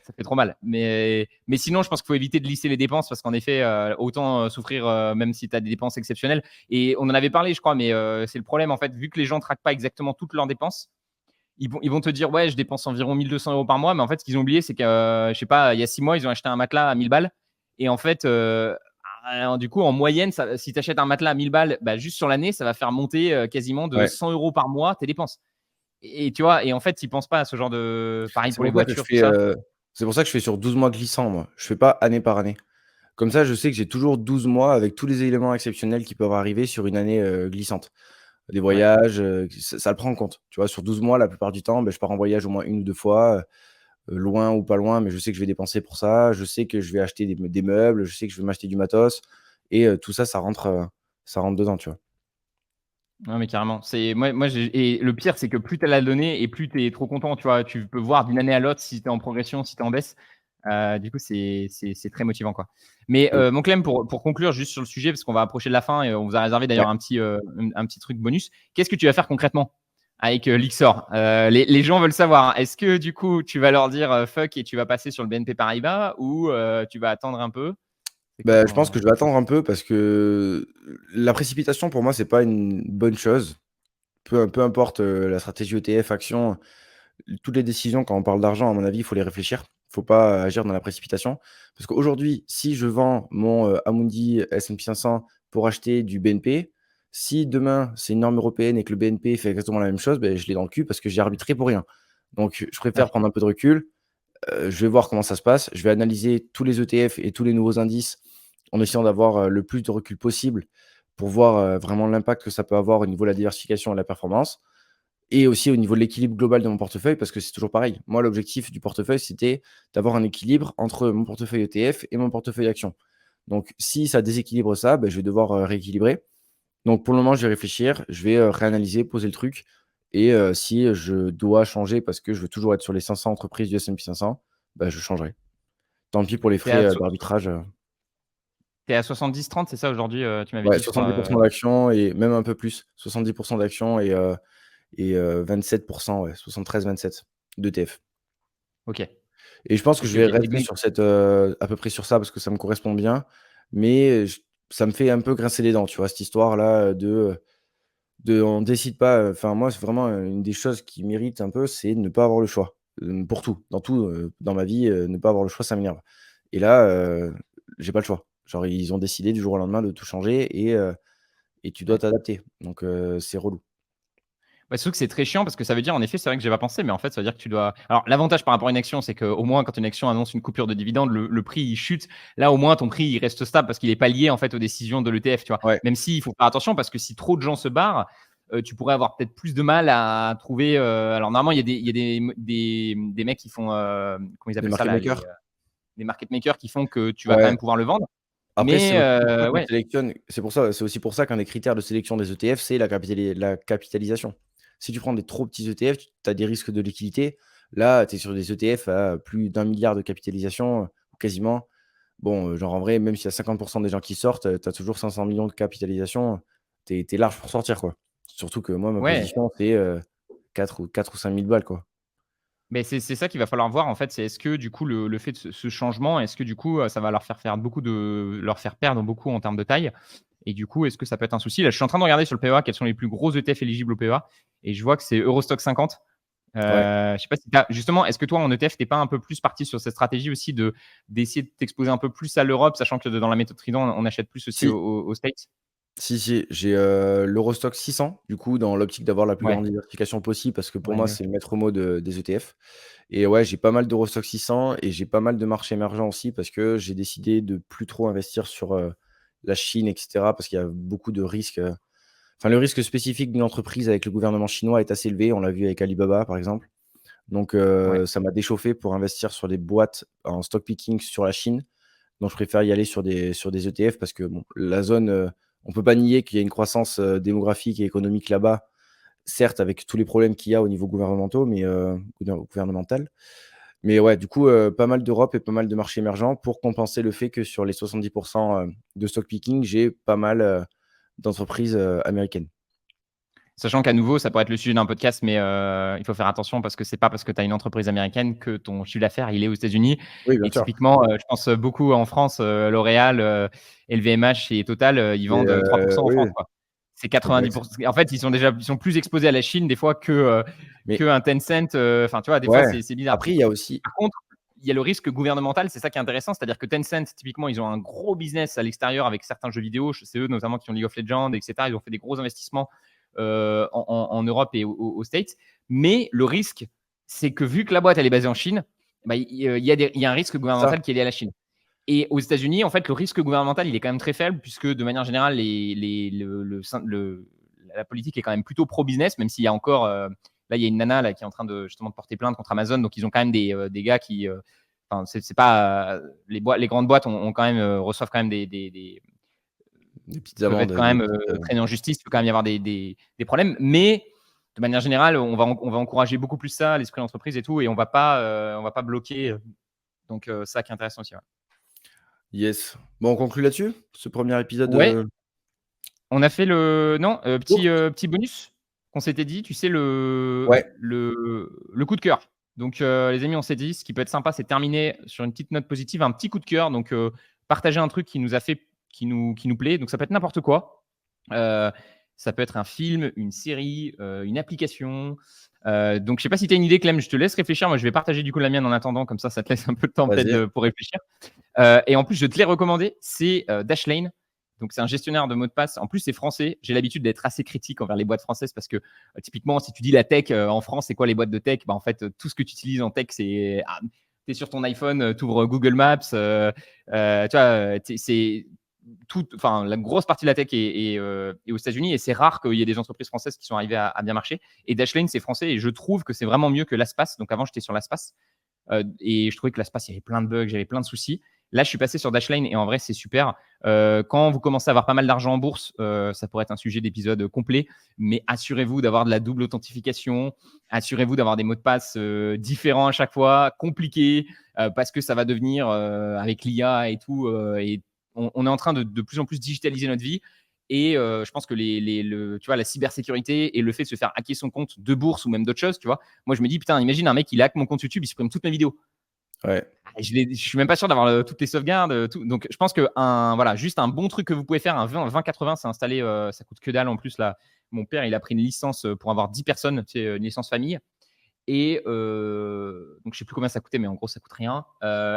[SPEAKER 2] Ça fait trop mal. Mais sinon, je pense qu'il faut éviter de lisser les dépenses parce qu'en effet, autant souffrir même si tu as des dépenses exceptionnelles. Et on en avait parlé, je crois, mais c'est le problème en fait, vu que les gens ne traquent pas exactement toutes leurs dépenses, ils vont te dire ouais, je dépense environ 1 200 € par mois, mais en fait, ce qu'ils ont oublié, c'est que je sais pas, il y a 6 mois, ils ont acheté un matelas à 1000 balles. Et en fait, du coup, en moyenne, si tu achètes un matelas à 1000 balles, bah, juste sur l'année, ça va faire monter quasiment de
[SPEAKER 1] Ouais.
[SPEAKER 2] 100 € par mois tes dépenses. Et tu vois, et en fait, ils pensent pas à ce genre de. Pareil
[SPEAKER 1] C'est
[SPEAKER 2] pour les
[SPEAKER 1] pour ça que je
[SPEAKER 2] voitures, tout
[SPEAKER 1] fais,
[SPEAKER 2] ça.
[SPEAKER 1] c'est pour ça que je fais sur 12 mois glissants, moi. Je fais pas année par année. Comme ça, je sais que j'ai toujours 12 mois avec tous les éléments exceptionnels qui peuvent arriver sur une année, glissante. Des
[SPEAKER 2] Ouais.
[SPEAKER 1] voyages, ça le prend en compte. Tu vois? Sur 12 mois, la plupart du temps, beh, je pars en voyage au moins 1 ou 2 fois, loin ou pas loin, mais je sais que je vais dépenser pour ça. Je sais que je vais acheter des meubles, je sais que je vais m'acheter du matos et tout ça, ça rentre dedans, tu vois?
[SPEAKER 2] Non, mais carrément. Et le pire, c'est que plus tu as la donnée et plus tu es trop content. Tu vois, tu peux voir d'une année à l'autre si tu es en progression, si tu es en baisse. Du coup, c'est très motivant, quoi. Mais
[SPEAKER 1] Oui.
[SPEAKER 2] mon Clem, pour conclure juste sur le sujet, parce qu'on va approcher de la fin et on vous a réservé
[SPEAKER 1] Ouais.
[SPEAKER 2] d'ailleurs un petit truc bonus. Qu'est-ce que tu vas faire concrètement avec Lixor? Les gens veulent savoir. Est-ce que du coup, tu vas leur dire fuck et tu vas passer sur le BNP Paribas ou tu vas attendre un peu? C'est quoi
[SPEAKER 1] Bah, je pense
[SPEAKER 2] ton.
[SPEAKER 1] que je vais attendre un peu parce que la précipitation pour moi, c'est pas une bonne chose. Peu importe, la stratégie ETF, action, toutes les décisions quand on parle d'argent, à mon avis, il faut les réfléchir. Il faut pas agir dans la précipitation. Parce qu'aujourd'hui, si je vends mon, Amundi S&P 500 pour acheter du BNP, si demain c'est une norme européenne et que le BNP fait exactement la même chose, beh, je l'ai dans le cul parce que j'ai arbitré pour rien. Donc je préfère
[SPEAKER 2] Ouais.
[SPEAKER 1] prendre un peu de recul, je vais voir comment ça se passe. Je vais analyser tous les ETF et tous les nouveaux indices en essayant d'avoir, le plus de recul possible pour voir, vraiment l'impact que ça peut avoir au niveau de la diversification et de la performance et aussi au niveau de l'équilibre global de mon portefeuille parce que c'est toujours pareil. Moi, l'objectif du portefeuille, c'était d'avoir un équilibre entre mon portefeuille ETF et mon portefeuille actions. Donc si ça déséquilibre ça, je vais devoir, rééquilibrer. Donc pour le moment, je vais réfléchir, je vais, réanalyser, poser le truc et si je dois changer parce que je veux toujours être sur les 500 entreprises du S&P 500, je changerai. Tant pis pour les
[SPEAKER 2] T'es
[SPEAKER 1] frais,
[SPEAKER 2] à,
[SPEAKER 1] d'arbitrage,
[SPEAKER 2] t'es à 70-30, c'est ça aujourd'hui, tu m'avais
[SPEAKER 1] ouais,
[SPEAKER 2] dit, je crois.
[SPEAKER 1] 70 d'actions et même un peu plus, 70 d'actions et 27 ouais, 73-27 d'ETF.
[SPEAKER 2] Ok.
[SPEAKER 1] Et je pense que
[SPEAKER 2] Ok,
[SPEAKER 1] je vais
[SPEAKER 2] ok. Et
[SPEAKER 1] rester
[SPEAKER 2] donc,
[SPEAKER 1] sur cette, à peu près sur ça parce que ça me correspond bien. Mais ça me fait un peu grincer les dents, tu vois? Cette histoire-là, de on décide pas, enfin moi, c'est vraiment, une des choses qui m'irrite un peu, c'est de ne pas avoir le choix, pour tout, dans ma vie, ne pas avoir le choix, ça m'énerve. Et là, j'ai pas le choix. Genre ils ont décidé du jour au lendemain de tout changer et tu dois
[SPEAKER 2] ouais.
[SPEAKER 1] t'adapter. Donc c'est relou.
[SPEAKER 2] Bah, surtout que c'est très chiant parce que ça veut dire, en effet, c'est vrai que j'ai pas pensé, mais en fait, ça veut dire que tu dois. Alors, l'avantage par rapport à une action, c'est qu'au moins, quand une action annonce une coupure de dividende, le prix il chute. Là, au moins, ton prix il reste stable parce qu'il est pas lié en fait aux décisions de l'ETF, tu vois.
[SPEAKER 1] Ouais,
[SPEAKER 2] Même s'il faut faire attention parce que si trop de gens se barrent, tu pourrais avoir peut-être plus de mal à trouver. Alors, normalement, il y a des mecs qui font. Comment ils
[SPEAKER 1] les
[SPEAKER 2] appellent ça
[SPEAKER 1] market
[SPEAKER 2] là
[SPEAKER 1] makers.
[SPEAKER 2] les market makers qui font que tu vas quand
[SPEAKER 1] Ouais.
[SPEAKER 2] même pouvoir le vendre.
[SPEAKER 1] Après, c'est
[SPEAKER 2] Mais
[SPEAKER 1] aussi pour ça qu'on
[SPEAKER 2] ouais,
[SPEAKER 1] sélectionne c'est aussi pour ça qu'un des critères de sélection des ETF, c'est la capitalisation. Si tu prends des trop petits ETF, tu as des risques de liquidité. Là, tu es sur des ETF à plus d'1 milliard de capitalisation, quasiment. Bon, genre, en vrai, même s'il y a 50 des gens qui sortent, tu as toujours 500 millions de capitalisation. Tu es large pour sortir, quoi. Surtout que moi, ma
[SPEAKER 2] ouais.
[SPEAKER 1] position, c'est, 4 ou 5 000 balles, quoi.
[SPEAKER 2] Mais c'est ça qu'il va falloir voir en fait, c'est est-ce que du coup le fait de ce changement, est-ce que du coup, ça va leur faire perdre beaucoup en termes de taille? Et du coup, est-ce que ça peut être un souci? Là, je suis en train de regarder sur le PEA quels sont les plus gros ETF éligibles au PEA et je vois que c'est Eurostock 50.
[SPEAKER 1] Ouais.
[SPEAKER 2] Je sais pas si justement, est-ce que toi en ETF, tu pas un peu plus parti sur cette stratégie aussi d'essayer de t'exposer un peu plus à l'Europe, sachant que dans la méthode Trident, on achète plus aussi
[SPEAKER 1] Si.
[SPEAKER 2] aux States?
[SPEAKER 1] Si, j'ai, l'Eurostoxx 600, du coup, dans l'optique d'avoir la plus
[SPEAKER 2] Ouais,
[SPEAKER 1] grande diversification possible parce que pour
[SPEAKER 2] ouais,
[SPEAKER 1] moi,
[SPEAKER 2] mieux.
[SPEAKER 1] c'est le maître mot des ETF et ouais, j'ai pas mal d'Eurostoxx 600 et j'ai pas mal de marchés émergents aussi parce que j'ai décidé de plus trop investir sur, la Chine et cetera parce qu'il y a beaucoup de risques, enfin, le risque spécifique d'une entreprise avec le gouvernement chinois est assez élevé. On l'a vu avec Alibaba, par exemple. Donc
[SPEAKER 2] Ouais.
[SPEAKER 1] ça m'a déchauffé pour investir sur des boîtes en stock picking sur la Chine. Donc je préfère y aller sur des ETF parce que bon, la zone, on peut pas nier qu'il y a une croissance, démographique et économique là-bas. Certes, avec tous les problèmes qu'il y a au niveau gouvernementaux, mais gouvernemental. Mais ouais, du coup, pas mal d'Europe et pas mal de marchés émergents pour compenser le fait que sur les 70 de stock picking, j'ai pas mal, d'entreprises, américaines.
[SPEAKER 2] Sachant qu'à nouveau, ça pourrait être le sujet d'un podcast, mais il faut faire attention parce que c'est pas parce que tu as une entreprise américaine que ton chiffre d'affaires il est aux États-Unis.
[SPEAKER 1] Oui, bien
[SPEAKER 2] Et
[SPEAKER 1] sûr.
[SPEAKER 2] typiquement, je pense beaucoup en France, L'Oréal, LVMH et Total, ils
[SPEAKER 1] Et
[SPEAKER 2] vendent 3% en
[SPEAKER 1] oui,
[SPEAKER 2] France,
[SPEAKER 1] oui,
[SPEAKER 2] quoi. C'est 90.
[SPEAKER 1] exact.
[SPEAKER 2] En fait, ils sont plus exposés à la Chine des fois
[SPEAKER 1] Mais
[SPEAKER 2] que un Tencent. Enfin, tu vois, des fois,
[SPEAKER 1] ouais,
[SPEAKER 2] c'est bizarre.
[SPEAKER 1] après il y a aussi
[SPEAKER 2] Par contre, il y a le risque gouvernemental, c'est ça qui est intéressant, c'est-à-dire que Tencent, typiquement, ils ont un gros business à l'extérieur avec certains jeux vidéo. C'est eux notamment qui ont League of Legends, etc. Ils ont fait des gros investissements en Europe et aux States. Mais le risque, c'est que vu que la boîte elle est basée en Chine, il y a un risque
[SPEAKER 1] c'est ça.
[SPEAKER 2] gouvernemental qui est lié à la Chine. Et aux États-Unis, en fait, le risque gouvernemental, il est quand même très faible, puisque de manière générale, la politique est quand même plutôt pro-business, même s'il y a encore. Là, il y a une nana là, qui est en train de justement de porter plainte contre Amazon, donc ils ont quand même des gars qui. Enfin, c'est pas les grandes boîtes ont quand même reçoivent quand même
[SPEAKER 1] Des petites
[SPEAKER 2] peuvent être
[SPEAKER 1] amendes,
[SPEAKER 2] quand
[SPEAKER 1] des
[SPEAKER 2] même
[SPEAKER 1] petites.
[SPEAKER 2] traîner en justice, il peut quand même y avoir des problèmes. Mais de manière générale, on va encourager beaucoup plus ça, l'esprit d'entreprise et tout, et on va pas bloquer. Donc, ça qui est intéressant aussi. Ouais.
[SPEAKER 1] Yes. Bon, on conclut là-dessus? Ce premier épisode,
[SPEAKER 2] Ouais, on a fait le. Non,
[SPEAKER 1] court?
[SPEAKER 2] petit bonus qu'on s'était dit, tu sais,
[SPEAKER 1] Ouais,
[SPEAKER 2] le coup de cœur. Donc, les amis, on s'est dit, ce qui peut être sympa, c'est terminer sur une petite note positive, un petit coup de cœur. Donc, partager un truc qui nous a fait, qui nous plaît. Donc, ça peut être n'importe quoi. Euh, Ça peut être un film, une série, une application. Donc, je sais pas si tu as une idée, Clem, je te laisse réfléchir. Moi, je vais partager du coup la mienne en attendant, comme ça te laisse un peu de temps peut-être
[SPEAKER 1] vas-y.
[SPEAKER 2] pour réfléchir. Et en plus, je te l'ai recommandé, c'est Dashlane. Donc, c'est un gestionnaire de mots de passe. En plus, c'est français. J'ai l'habitude d'être assez critique envers les boîtes françaises parce que, typiquement, si tu dis la tech en France, c'est quoi les boîtes de tech? Bah, en fait, tout ce que tu utilises en tech, c'est. Tu es sur ton iPhone, tu ouvres Google Maps. Tu vois, c'est tout. Enfin, la grosse partie de la tech est aux États-Unis et c'est rare qu'il y ait des entreprises françaises qui sont arrivées à bien marcher. Et Dashlane, c'est français et je trouve que c'est vraiment mieux que l'Aspace. Donc, avant, j'étais sur l'Aspace. Et je trouvais que l'Aspace, il y avait plein de bugs, j'avais plein de soucis. Là, je suis passé sur Dashlane et en vrai, c'est super. Quand vous commencez à avoir pas mal d'argent en bourse, ça pourrait être un sujet d'épisode complet, mais assurez-vous d'avoir de la double authentification, assurez-vous d'avoir des mots de passe différents à chaque fois, compliqués, parce que ça va devenir, avec l'IA et tout, et on est en train de plus en plus digitaliser notre vie. Et je pense que tu vois, la cybersécurité et le fait de se faire hacker son compte de bourse ou même d'autres choses, tu vois. Moi, je me dis, putain, imagine un mec, il hack mon compte YouTube, il supprime toutes mes vidéos.
[SPEAKER 1] Ouais.
[SPEAKER 2] Je suis même pas sûr d'avoir toutes les sauvegardes. Tout. Donc, je pense que voilà, juste un bon truc que vous pouvez faire, un 2080, c'est installé, ça coûte que dalle en plus. Là, mon père, il a pris une licence pour avoir 10 personnes, tu sais, une licence famille. Et donc, je sais plus combien ça coûtait, mais en gros, ça coûte rien.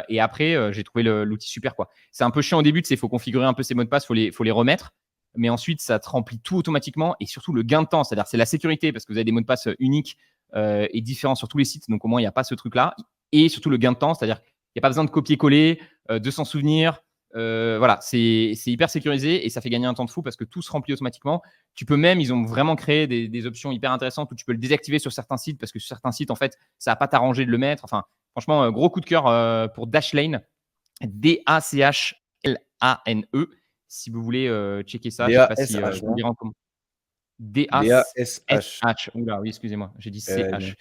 [SPEAKER 2] Et après, j'ai trouvé l'outil super, quoi. C'est un peu chiant au début, il faut configurer un peu ses mots de passe, faut les remettre. Mais ensuite, ça te remplit tout automatiquement et surtout le gain de temps, c'est-à-dire c'est la sécurité parce que vous avez des mots de passe uniques et différents sur tous les sites. Donc, au moins, il n'y a pas ce truc-là. Et surtout le gain de temps, c'est-à-dire il n'y a pas besoin de copier-coller, de s'en souvenir. Voilà, c'est hyper sécurisé et ça fait gagner un temps de fou parce que tout se remplit automatiquement. Tu peux même, ils ont vraiment créé des options hyper intéressantes où tu peux le désactiver sur certains sites parce que sur certains sites, en fait, ça va pas t'arranger de le mettre. Enfin, franchement, gros coup de cœur pour Dashlane, Dashlane. Si vous voulez checker ça, je sais pas si
[SPEAKER 1] DASH,
[SPEAKER 2] je vous
[SPEAKER 1] non?
[SPEAKER 2] dirai en comment.
[SPEAKER 1] DASH.
[SPEAKER 2] DASH. Oula, oui, excusez-moi, j'ai dit
[SPEAKER 1] Non.
[SPEAKER 2] CH.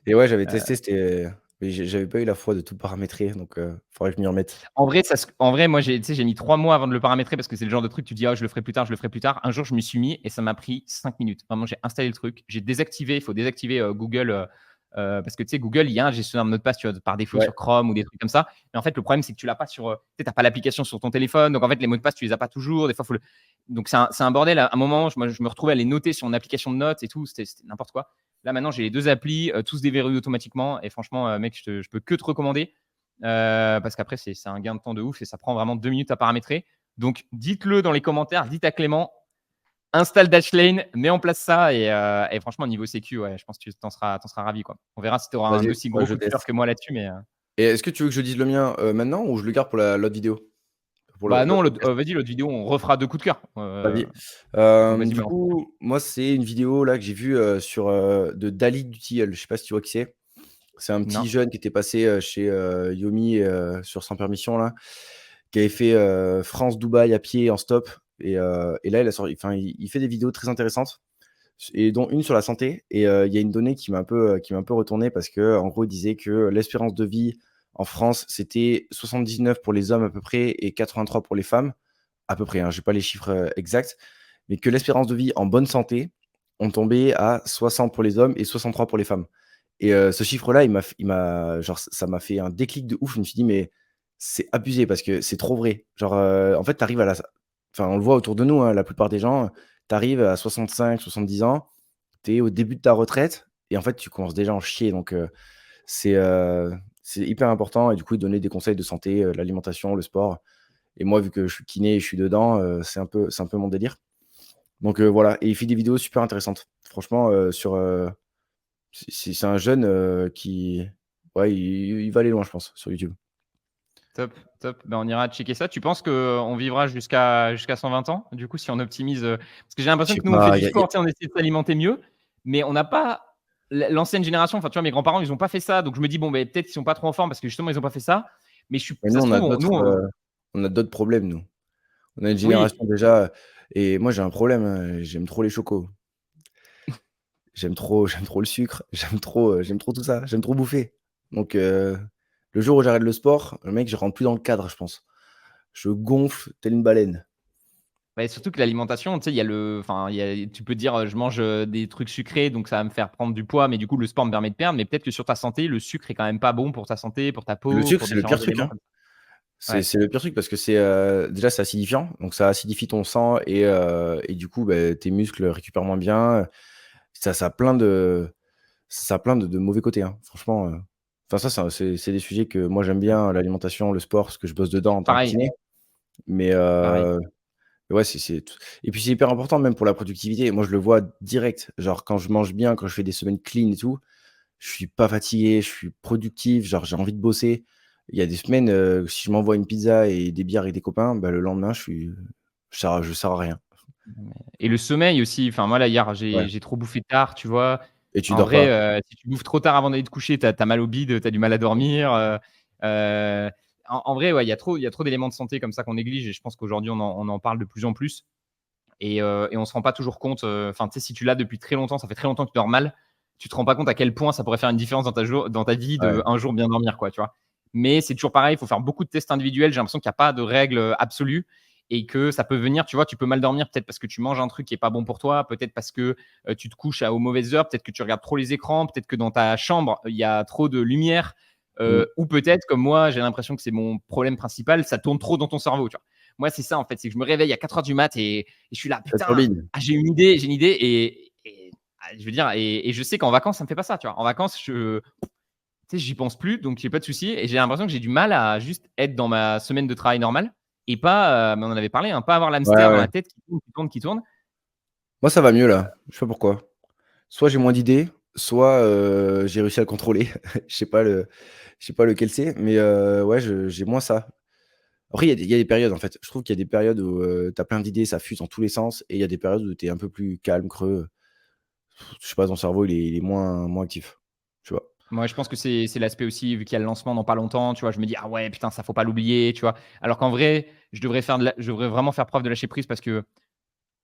[SPEAKER 1] Et ouais, j'avais testé, mais j'avais pas eu la foi de tout paramétrer, donc faudrait que je m'y remette.
[SPEAKER 2] En vrai, moi, j'ai mis 3 mois avant de le paramétrer parce que c'est le genre de truc, tu dis, ah, je le ferai plus tard, je le ferai plus tard. Un jour, je m'y suis mis et ça m'a pris 5 minutes. Vraiment, j'ai installé le truc, j'ai désactivé, il faut désactiver Google. Parce que tu sais, Google, il y a un gestionnaire de mot de passe, tu vois, par défaut
[SPEAKER 1] Ouais,
[SPEAKER 2] sur Chrome ou des trucs comme ça. Mais en fait, le problème, c'est que tu l'as pas sur. Tu sais, t'as pas l'application sur ton téléphone. Donc, en fait, les mots de passe, tu les as pas toujours. Des fois, donc, c'est un bordel. À un moment, je me retrouvais à les noter sur une application de notes et tout. C'était n'importe quoi. Là, maintenant, j'ai les 2 applis, tous déverrouillés automatiquement. Et franchement, mec, je peux que te recommander. Parce qu'après, c'est un gain de temps de ouf et ça prend vraiment 2 minutes à paramétrer. Donc, dites-le dans les commentaires. Dites à Clément, installe Dashlane, mets en place ça et franchement, niveau sécu, ouais, je pense que tu t'en seras ravi, quoi. On verra si tu auras un
[SPEAKER 1] vas-y,
[SPEAKER 2] aussi
[SPEAKER 1] ouais,
[SPEAKER 2] gros
[SPEAKER 1] je
[SPEAKER 2] coup de cœur
[SPEAKER 1] teste.
[SPEAKER 2] que moi là-dessus, mais
[SPEAKER 1] Et est-ce que tu veux que je dise le mien, maintenant ou je le garde pour l'autre vidéo? Pour
[SPEAKER 2] bah non,
[SPEAKER 1] l'autre podcast?
[SPEAKER 2] vas-y, l'autre vidéo, on refera 2 coups de cœur.
[SPEAKER 1] Vas-y.
[SPEAKER 2] Vas-y,
[SPEAKER 1] Du
[SPEAKER 2] balance.
[SPEAKER 1] coup, moi, c'est une vidéo là que j'ai vue, de Daly Dutilleul. Je sais pas si tu vois qui c'est? C'est un petit
[SPEAKER 2] Non.
[SPEAKER 1] jeune qui était passé, chez, Yomi, sur Sans Permission là, qui avait fait, France-Dubaï à pied en stop et là, il fait des vidéos très intéressantes et dont une sur la santé et il y a une donnée qui m'a un peu retourné parce qu'en gros, il disait que l'espérance de vie en France, c'était 79 pour les hommes à peu près et 83 pour les femmes, à peu près, hein, j'ai pas les chiffres, exacts, mais que l'espérance de vie en bonne santé, on tombait à 60 pour les hommes et 63 pour les femmes et ce chiffre-là, il m'a genre ça m'a fait un déclic de ouf. Je me suis dit: «Mais c'est abusé parce que c'est trop vrai». Genre, en fait, tu arrives à la enfin, on le voit autour de nous, hein, la plupart des gens, tu arrives à 65-70 ans, tu es au début de ta retraite et en fait, tu commences déjà à en chier donc c'est, heu, c'est hyper important et du coup, il donnait des conseils de santé, l'alimentation, le sport et moi, vu que je suis kiné et je suis dedans, c'est un peu mon délire donc voilà et il fait des vidéos super intéressantes. Franchement, c'est un jeune, qui ouais, il va aller loin, je pense, sur YouTube.
[SPEAKER 2] Top, top. Ben, on ira checker ça. Tu penses qu'on vivra jusqu'à 120 ans, du coup, si on optimise parce que j'ai
[SPEAKER 1] Je
[SPEAKER 2] l'impression
[SPEAKER 1] sais
[SPEAKER 2] que nous, on fait
[SPEAKER 1] pas,
[SPEAKER 2] du sport, tu sais, on essaie de s'alimenter mieux, mais on n'a pas l'ancienne génération. Enfin, tu vois, mes grands-parents, ils n'ont pas fait ça. Donc, je me dis, bon, ben, peut-être qu'ils sont pas trop en forme parce que justement, ils n'ont pas fait ça. Mais
[SPEAKER 1] mais nous,
[SPEAKER 2] ça se trouve, nous,
[SPEAKER 1] on a d'autres problèmes, nous. On a une
[SPEAKER 2] Oui,
[SPEAKER 1] génération déjà et moi j'ai un problème, j'aime trop les chocos. J'aime trop le sucre, j'aime trop tout ça, j'aime trop bouffer. Donc le jour où j'arrête le sport, le mec, je rentre plus dans le cadre, je pense. Je gonfle telle une baleine.
[SPEAKER 2] bah, surtout que l'alimentation, tu sais, il y a le enfin, il y a tu peux te dire, «Je mange, des trucs sucrés, donc ça va me faire prendre du poids, mais du coup, le sport me permet de perdre», mais peut-être que sur ta santé, le sucre est quand même pas bon pour ta santé, pour ta
[SPEAKER 1] Le
[SPEAKER 2] peau,
[SPEAKER 1] sucre,
[SPEAKER 2] pour
[SPEAKER 1] c'est le
[SPEAKER 2] différents
[SPEAKER 1] pire truc,
[SPEAKER 2] éléments
[SPEAKER 1] hein.
[SPEAKER 2] comme ça.
[SPEAKER 1] C'est
[SPEAKER 2] Ouais.
[SPEAKER 1] c'est le pire truc parce que c'est, déjà c'est acidifiant, donc ça acidifie ton sang et du coup, beh, tes muscles récupèrent moins bien, ça a plein de mauvais côtés, hein. Franchement, enfin ça, c'est des sujets que moi j'aime
[SPEAKER 2] Mmh.
[SPEAKER 1] bien, l'alimentation, le sport, parce que je bosse dedans en tant que
[SPEAKER 2] Pareil,
[SPEAKER 1] kiné. Mais
[SPEAKER 2] pareil.
[SPEAKER 1] ouais, c'est t et puis c'est hyper important même pour la productivité. Moi, je le vois direct. Genre quand je mange bien, quand je fais des semaines clean et tout, je suis pas fatigué, je suis productif, genre j'ai envie de bosser. Il y a des semaines, si je m'envoie une pizza et des bières avec des copains, bah, le lendemain, je sers à rien.
[SPEAKER 2] Et le sommeil aussi, enfin moi là hier
[SPEAKER 1] Ouais
[SPEAKER 2] j'ai trop bouffé tard, tu vois?
[SPEAKER 1] et tu
[SPEAKER 2] En
[SPEAKER 1] dors
[SPEAKER 2] vrai,
[SPEAKER 1] pas.
[SPEAKER 2] si tu bouffes trop tard avant d'aller te coucher, tu as mal au bide, tu as du mal à dormir, heu, en vrai, ouais, il y a trop d'éléments de santé comme ça qu'on néglige et je pense qu'aujourd'hui on en parle de plus en plus et on se rend pas toujours compte, enfin tu sais, si tu l'as depuis très longtemps, ça fait très longtemps que tu dors mal, tu te rends pas compte à quel point ça pourrait faire une différence dans ta vie de
[SPEAKER 1] Ouais.
[SPEAKER 2] un jour bien dormir quoi, tu vois? Mais c'est toujours pareil, il faut faire beaucoup de tests individuels. J'ai l'impression qu'il y a pas de règle, absolue et que ça peut venir, tu vois, tu peux mal dormir peut-être parce que tu manges un truc qui est pas bon pour toi, peut-être parce que, tu te couches aux mauvaises heures, peut-être que tu regardes trop les écrans, peut-être que dans ta chambre, il y a trop de lumière,
[SPEAKER 1] Mmh.
[SPEAKER 2] ou peut-être comme moi, j'ai l'impression que c'est mon problème principal, ça tourne trop dans ton cerveau, tu vois? Moi, c'est ça en fait, c'est que je me réveille à 4 heures du mat et je suis là:
[SPEAKER 1] Ça
[SPEAKER 2] «Putain,
[SPEAKER 1] turbine.
[SPEAKER 2] j'ai une idée» je veux dire et je sais qu'en vacances, ça me fait pas ça, tu vois? En vacances, tu sais, j'y pense plus, donc j'ai pas de souci et j'ai l'impression que j'ai du mal à juste être dans ma semaine de travail normale et pas, mais on en avait parlé, hein, pas avoir
[SPEAKER 1] Ouais,
[SPEAKER 2] l'hamster dans
[SPEAKER 1] ouais.
[SPEAKER 2] la tête qui tourne, qui tourne, qui tourne.
[SPEAKER 1] Moi, ça va mieux là, je sais pas pourquoi. Soit j'ai moins d'idées, soit, j'ai réussi à le contrôler. Je sais pas lequel c'est, mais ouais, je j'ai moins ça. Après, il y a des périodes, en fait. Je trouve qu'il y a des périodes où, tu as plein d'idées, ça fuse dans tous les sens et il y a des périodes où tu es un peu plus calme, creux. Je sais pas, ton cerveau, il est moins actif, tu vois?
[SPEAKER 2] Moi, je pense que c'est l'aspect aussi, vu qu'il y a le lancement dans pas longtemps, tu vois? Je me dis: «Ah ouais, putain, ça faut pas l'oublier», tu vois? Alors qu'en vrai, je devrais vraiment faire preuve de lâcher prise parce que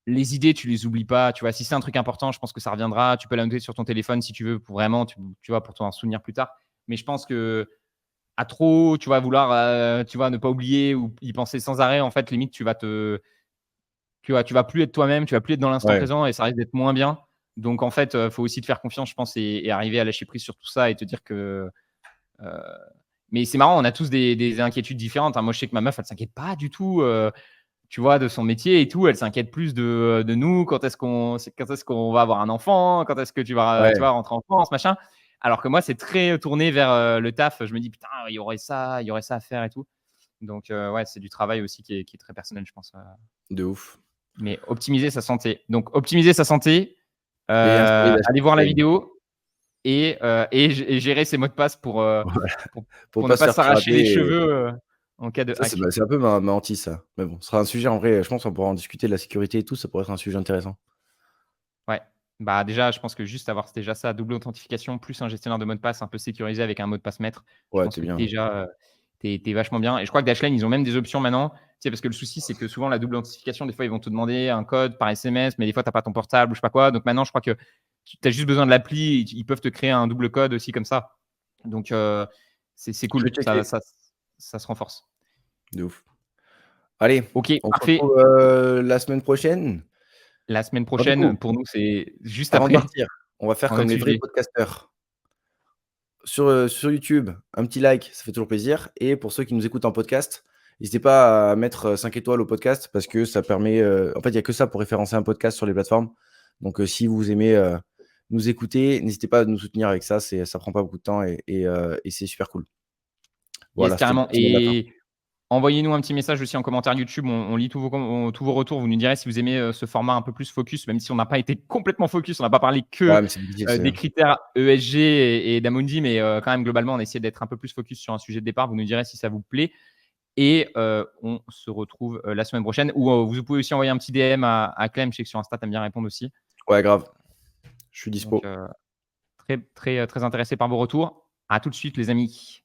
[SPEAKER 2] les idées, tu les oublies pas, tu vois? Si c'est un truc important, je pense que ça reviendra. Tu peux la noter sur ton téléphone si tu veux, pour vraiment, tu vois, pour t'en souvenir plus tard. Mais je pense que à trop, tu vas vouloir, tu vois, ne pas oublier ou y penser sans arrêt, en fait, limite, tu vas plus être toi-même, tu vas plus être dans l'instant
[SPEAKER 1] Ouais,
[SPEAKER 2] présent et ça risque d'être moins bien. Donc en fait, faut aussi te faire confiance, je pense et arriver à lâcher prise sur tout ça et te dire que, heu mais c'est marrant, on a tous des inquiétudes différentes, hein. Moi, je sais que ma meuf, elle s'inquiète pas du tout, tu vois, de son métier et tout. Elle s'inquiète plus de nous. Quand est-ce qu'on va avoir un enfant? Quand est-ce que tu
[SPEAKER 1] ouais.
[SPEAKER 2] vas rentrer en France, machin? Alors que moi, c'est très tourné vers, le taf. Je me dis: «Putain, il y aurait ça à faire et tout». Donc ouais, c'est du travail aussi qui est très personnel, je pense,
[SPEAKER 1] De ouf
[SPEAKER 2] mais optimiser sa santé. Donc optimiser sa santé,
[SPEAKER 1] et installer la
[SPEAKER 2] aller
[SPEAKER 1] charge
[SPEAKER 2] voir la
[SPEAKER 1] citoyenne.
[SPEAKER 2] vidéo et gérer ses mots de passe
[SPEAKER 1] Voilà,
[SPEAKER 2] pour
[SPEAKER 1] pour
[SPEAKER 2] pour ne
[SPEAKER 1] pas se
[SPEAKER 2] pas
[SPEAKER 1] faire
[SPEAKER 2] s'arracher les
[SPEAKER 1] pirater et
[SPEAKER 2] cheveux, en cas de
[SPEAKER 1] ça,
[SPEAKER 2] hack.
[SPEAKER 1] c'est un peu ma hantise ça. Mais bon, ce sera un sujet en vrai, je pense qu'on pourra en discuter de la sécurité et tout, ça pourrait être un sujet intéressant.
[SPEAKER 2] Ouais. Bah, déjà, je pense que juste avoir déjà ça, double authentification, plus un gestionnaire de mot de passe un peu sécurisé avec un mot de passe maître, je
[SPEAKER 1] Ouais,
[SPEAKER 2] pense
[SPEAKER 1] tu es
[SPEAKER 2] que
[SPEAKER 1] bien.
[SPEAKER 2] déjà, tu es vachement bien et je crois que Dashlane, ils ont même des options maintenant. Tu sais, parce que le souci, c'est que souvent la double authentification, des fois, ils vont te demander un code par SMS, mais des fois, tu as pas ton portable ou je sais pas quoi. Donc maintenant, je crois que tu as juste besoin de l'appli, ils peuvent te créer un double code aussi comme ça. Donc c'est
[SPEAKER 1] Je vais
[SPEAKER 2] cool,
[SPEAKER 1] checker,
[SPEAKER 2] ça se renforce.
[SPEAKER 1] de ouf. Allez,
[SPEAKER 2] OK,
[SPEAKER 1] on se
[SPEAKER 2] parfait.
[SPEAKER 1] retrouve, la semaine prochaine.
[SPEAKER 2] La semaine
[SPEAKER 1] Alors du
[SPEAKER 2] prochaine,
[SPEAKER 1] coup,
[SPEAKER 2] pour nous, c'est juste
[SPEAKER 1] avant de
[SPEAKER 2] après
[SPEAKER 1] partir, on va faire
[SPEAKER 2] un
[SPEAKER 1] comme
[SPEAKER 2] autre
[SPEAKER 1] les vrais
[SPEAKER 2] sujet.
[SPEAKER 1] podcasteurs. Sur YouTube, un petit like, ça fait toujours plaisir et pour ceux qui nous écoutent en podcast, n'hésitez pas à mettre, 5 étoiles au podcast parce que ça permet, en fait, il y a que ça pour référencer un podcast sur les plateformes. Donc, si vous aimez, nous écouter, n'hésitez pas à nous soutenir avec ça, ça prend pas beaucoup de temps et c'est super cool.
[SPEAKER 2] Yes,
[SPEAKER 1] Voilà, c'était le
[SPEAKER 2] carrément
[SPEAKER 1] petit mot de la fin.
[SPEAKER 2] et envoyez-nous un petit message aussi en commentaire YouTube. On lit tous vos retours. Vous nous direz si vous aimez, ce format un peu plus focus, même si on n'a pas été complètement focus. On n'a pas parlé que,
[SPEAKER 1] Ouais, mais c'est difficile,
[SPEAKER 2] des critères ESG et d'Amundi, mais quand même globalement, on a essayé d'être un peu plus focus sur un sujet de départ. Vous nous direz si ça vous plaît et on se retrouve, la semaine prochaine ou, vous pouvez aussi envoyer un petit DM à Clem. Je sais que sur Insta, tu aimes bien répondre aussi.
[SPEAKER 1] ouais, grave, je suis
[SPEAKER 2] Donc
[SPEAKER 1] dispo.
[SPEAKER 2] très, très, très intéressé par vos retours. À tout de suite les amis.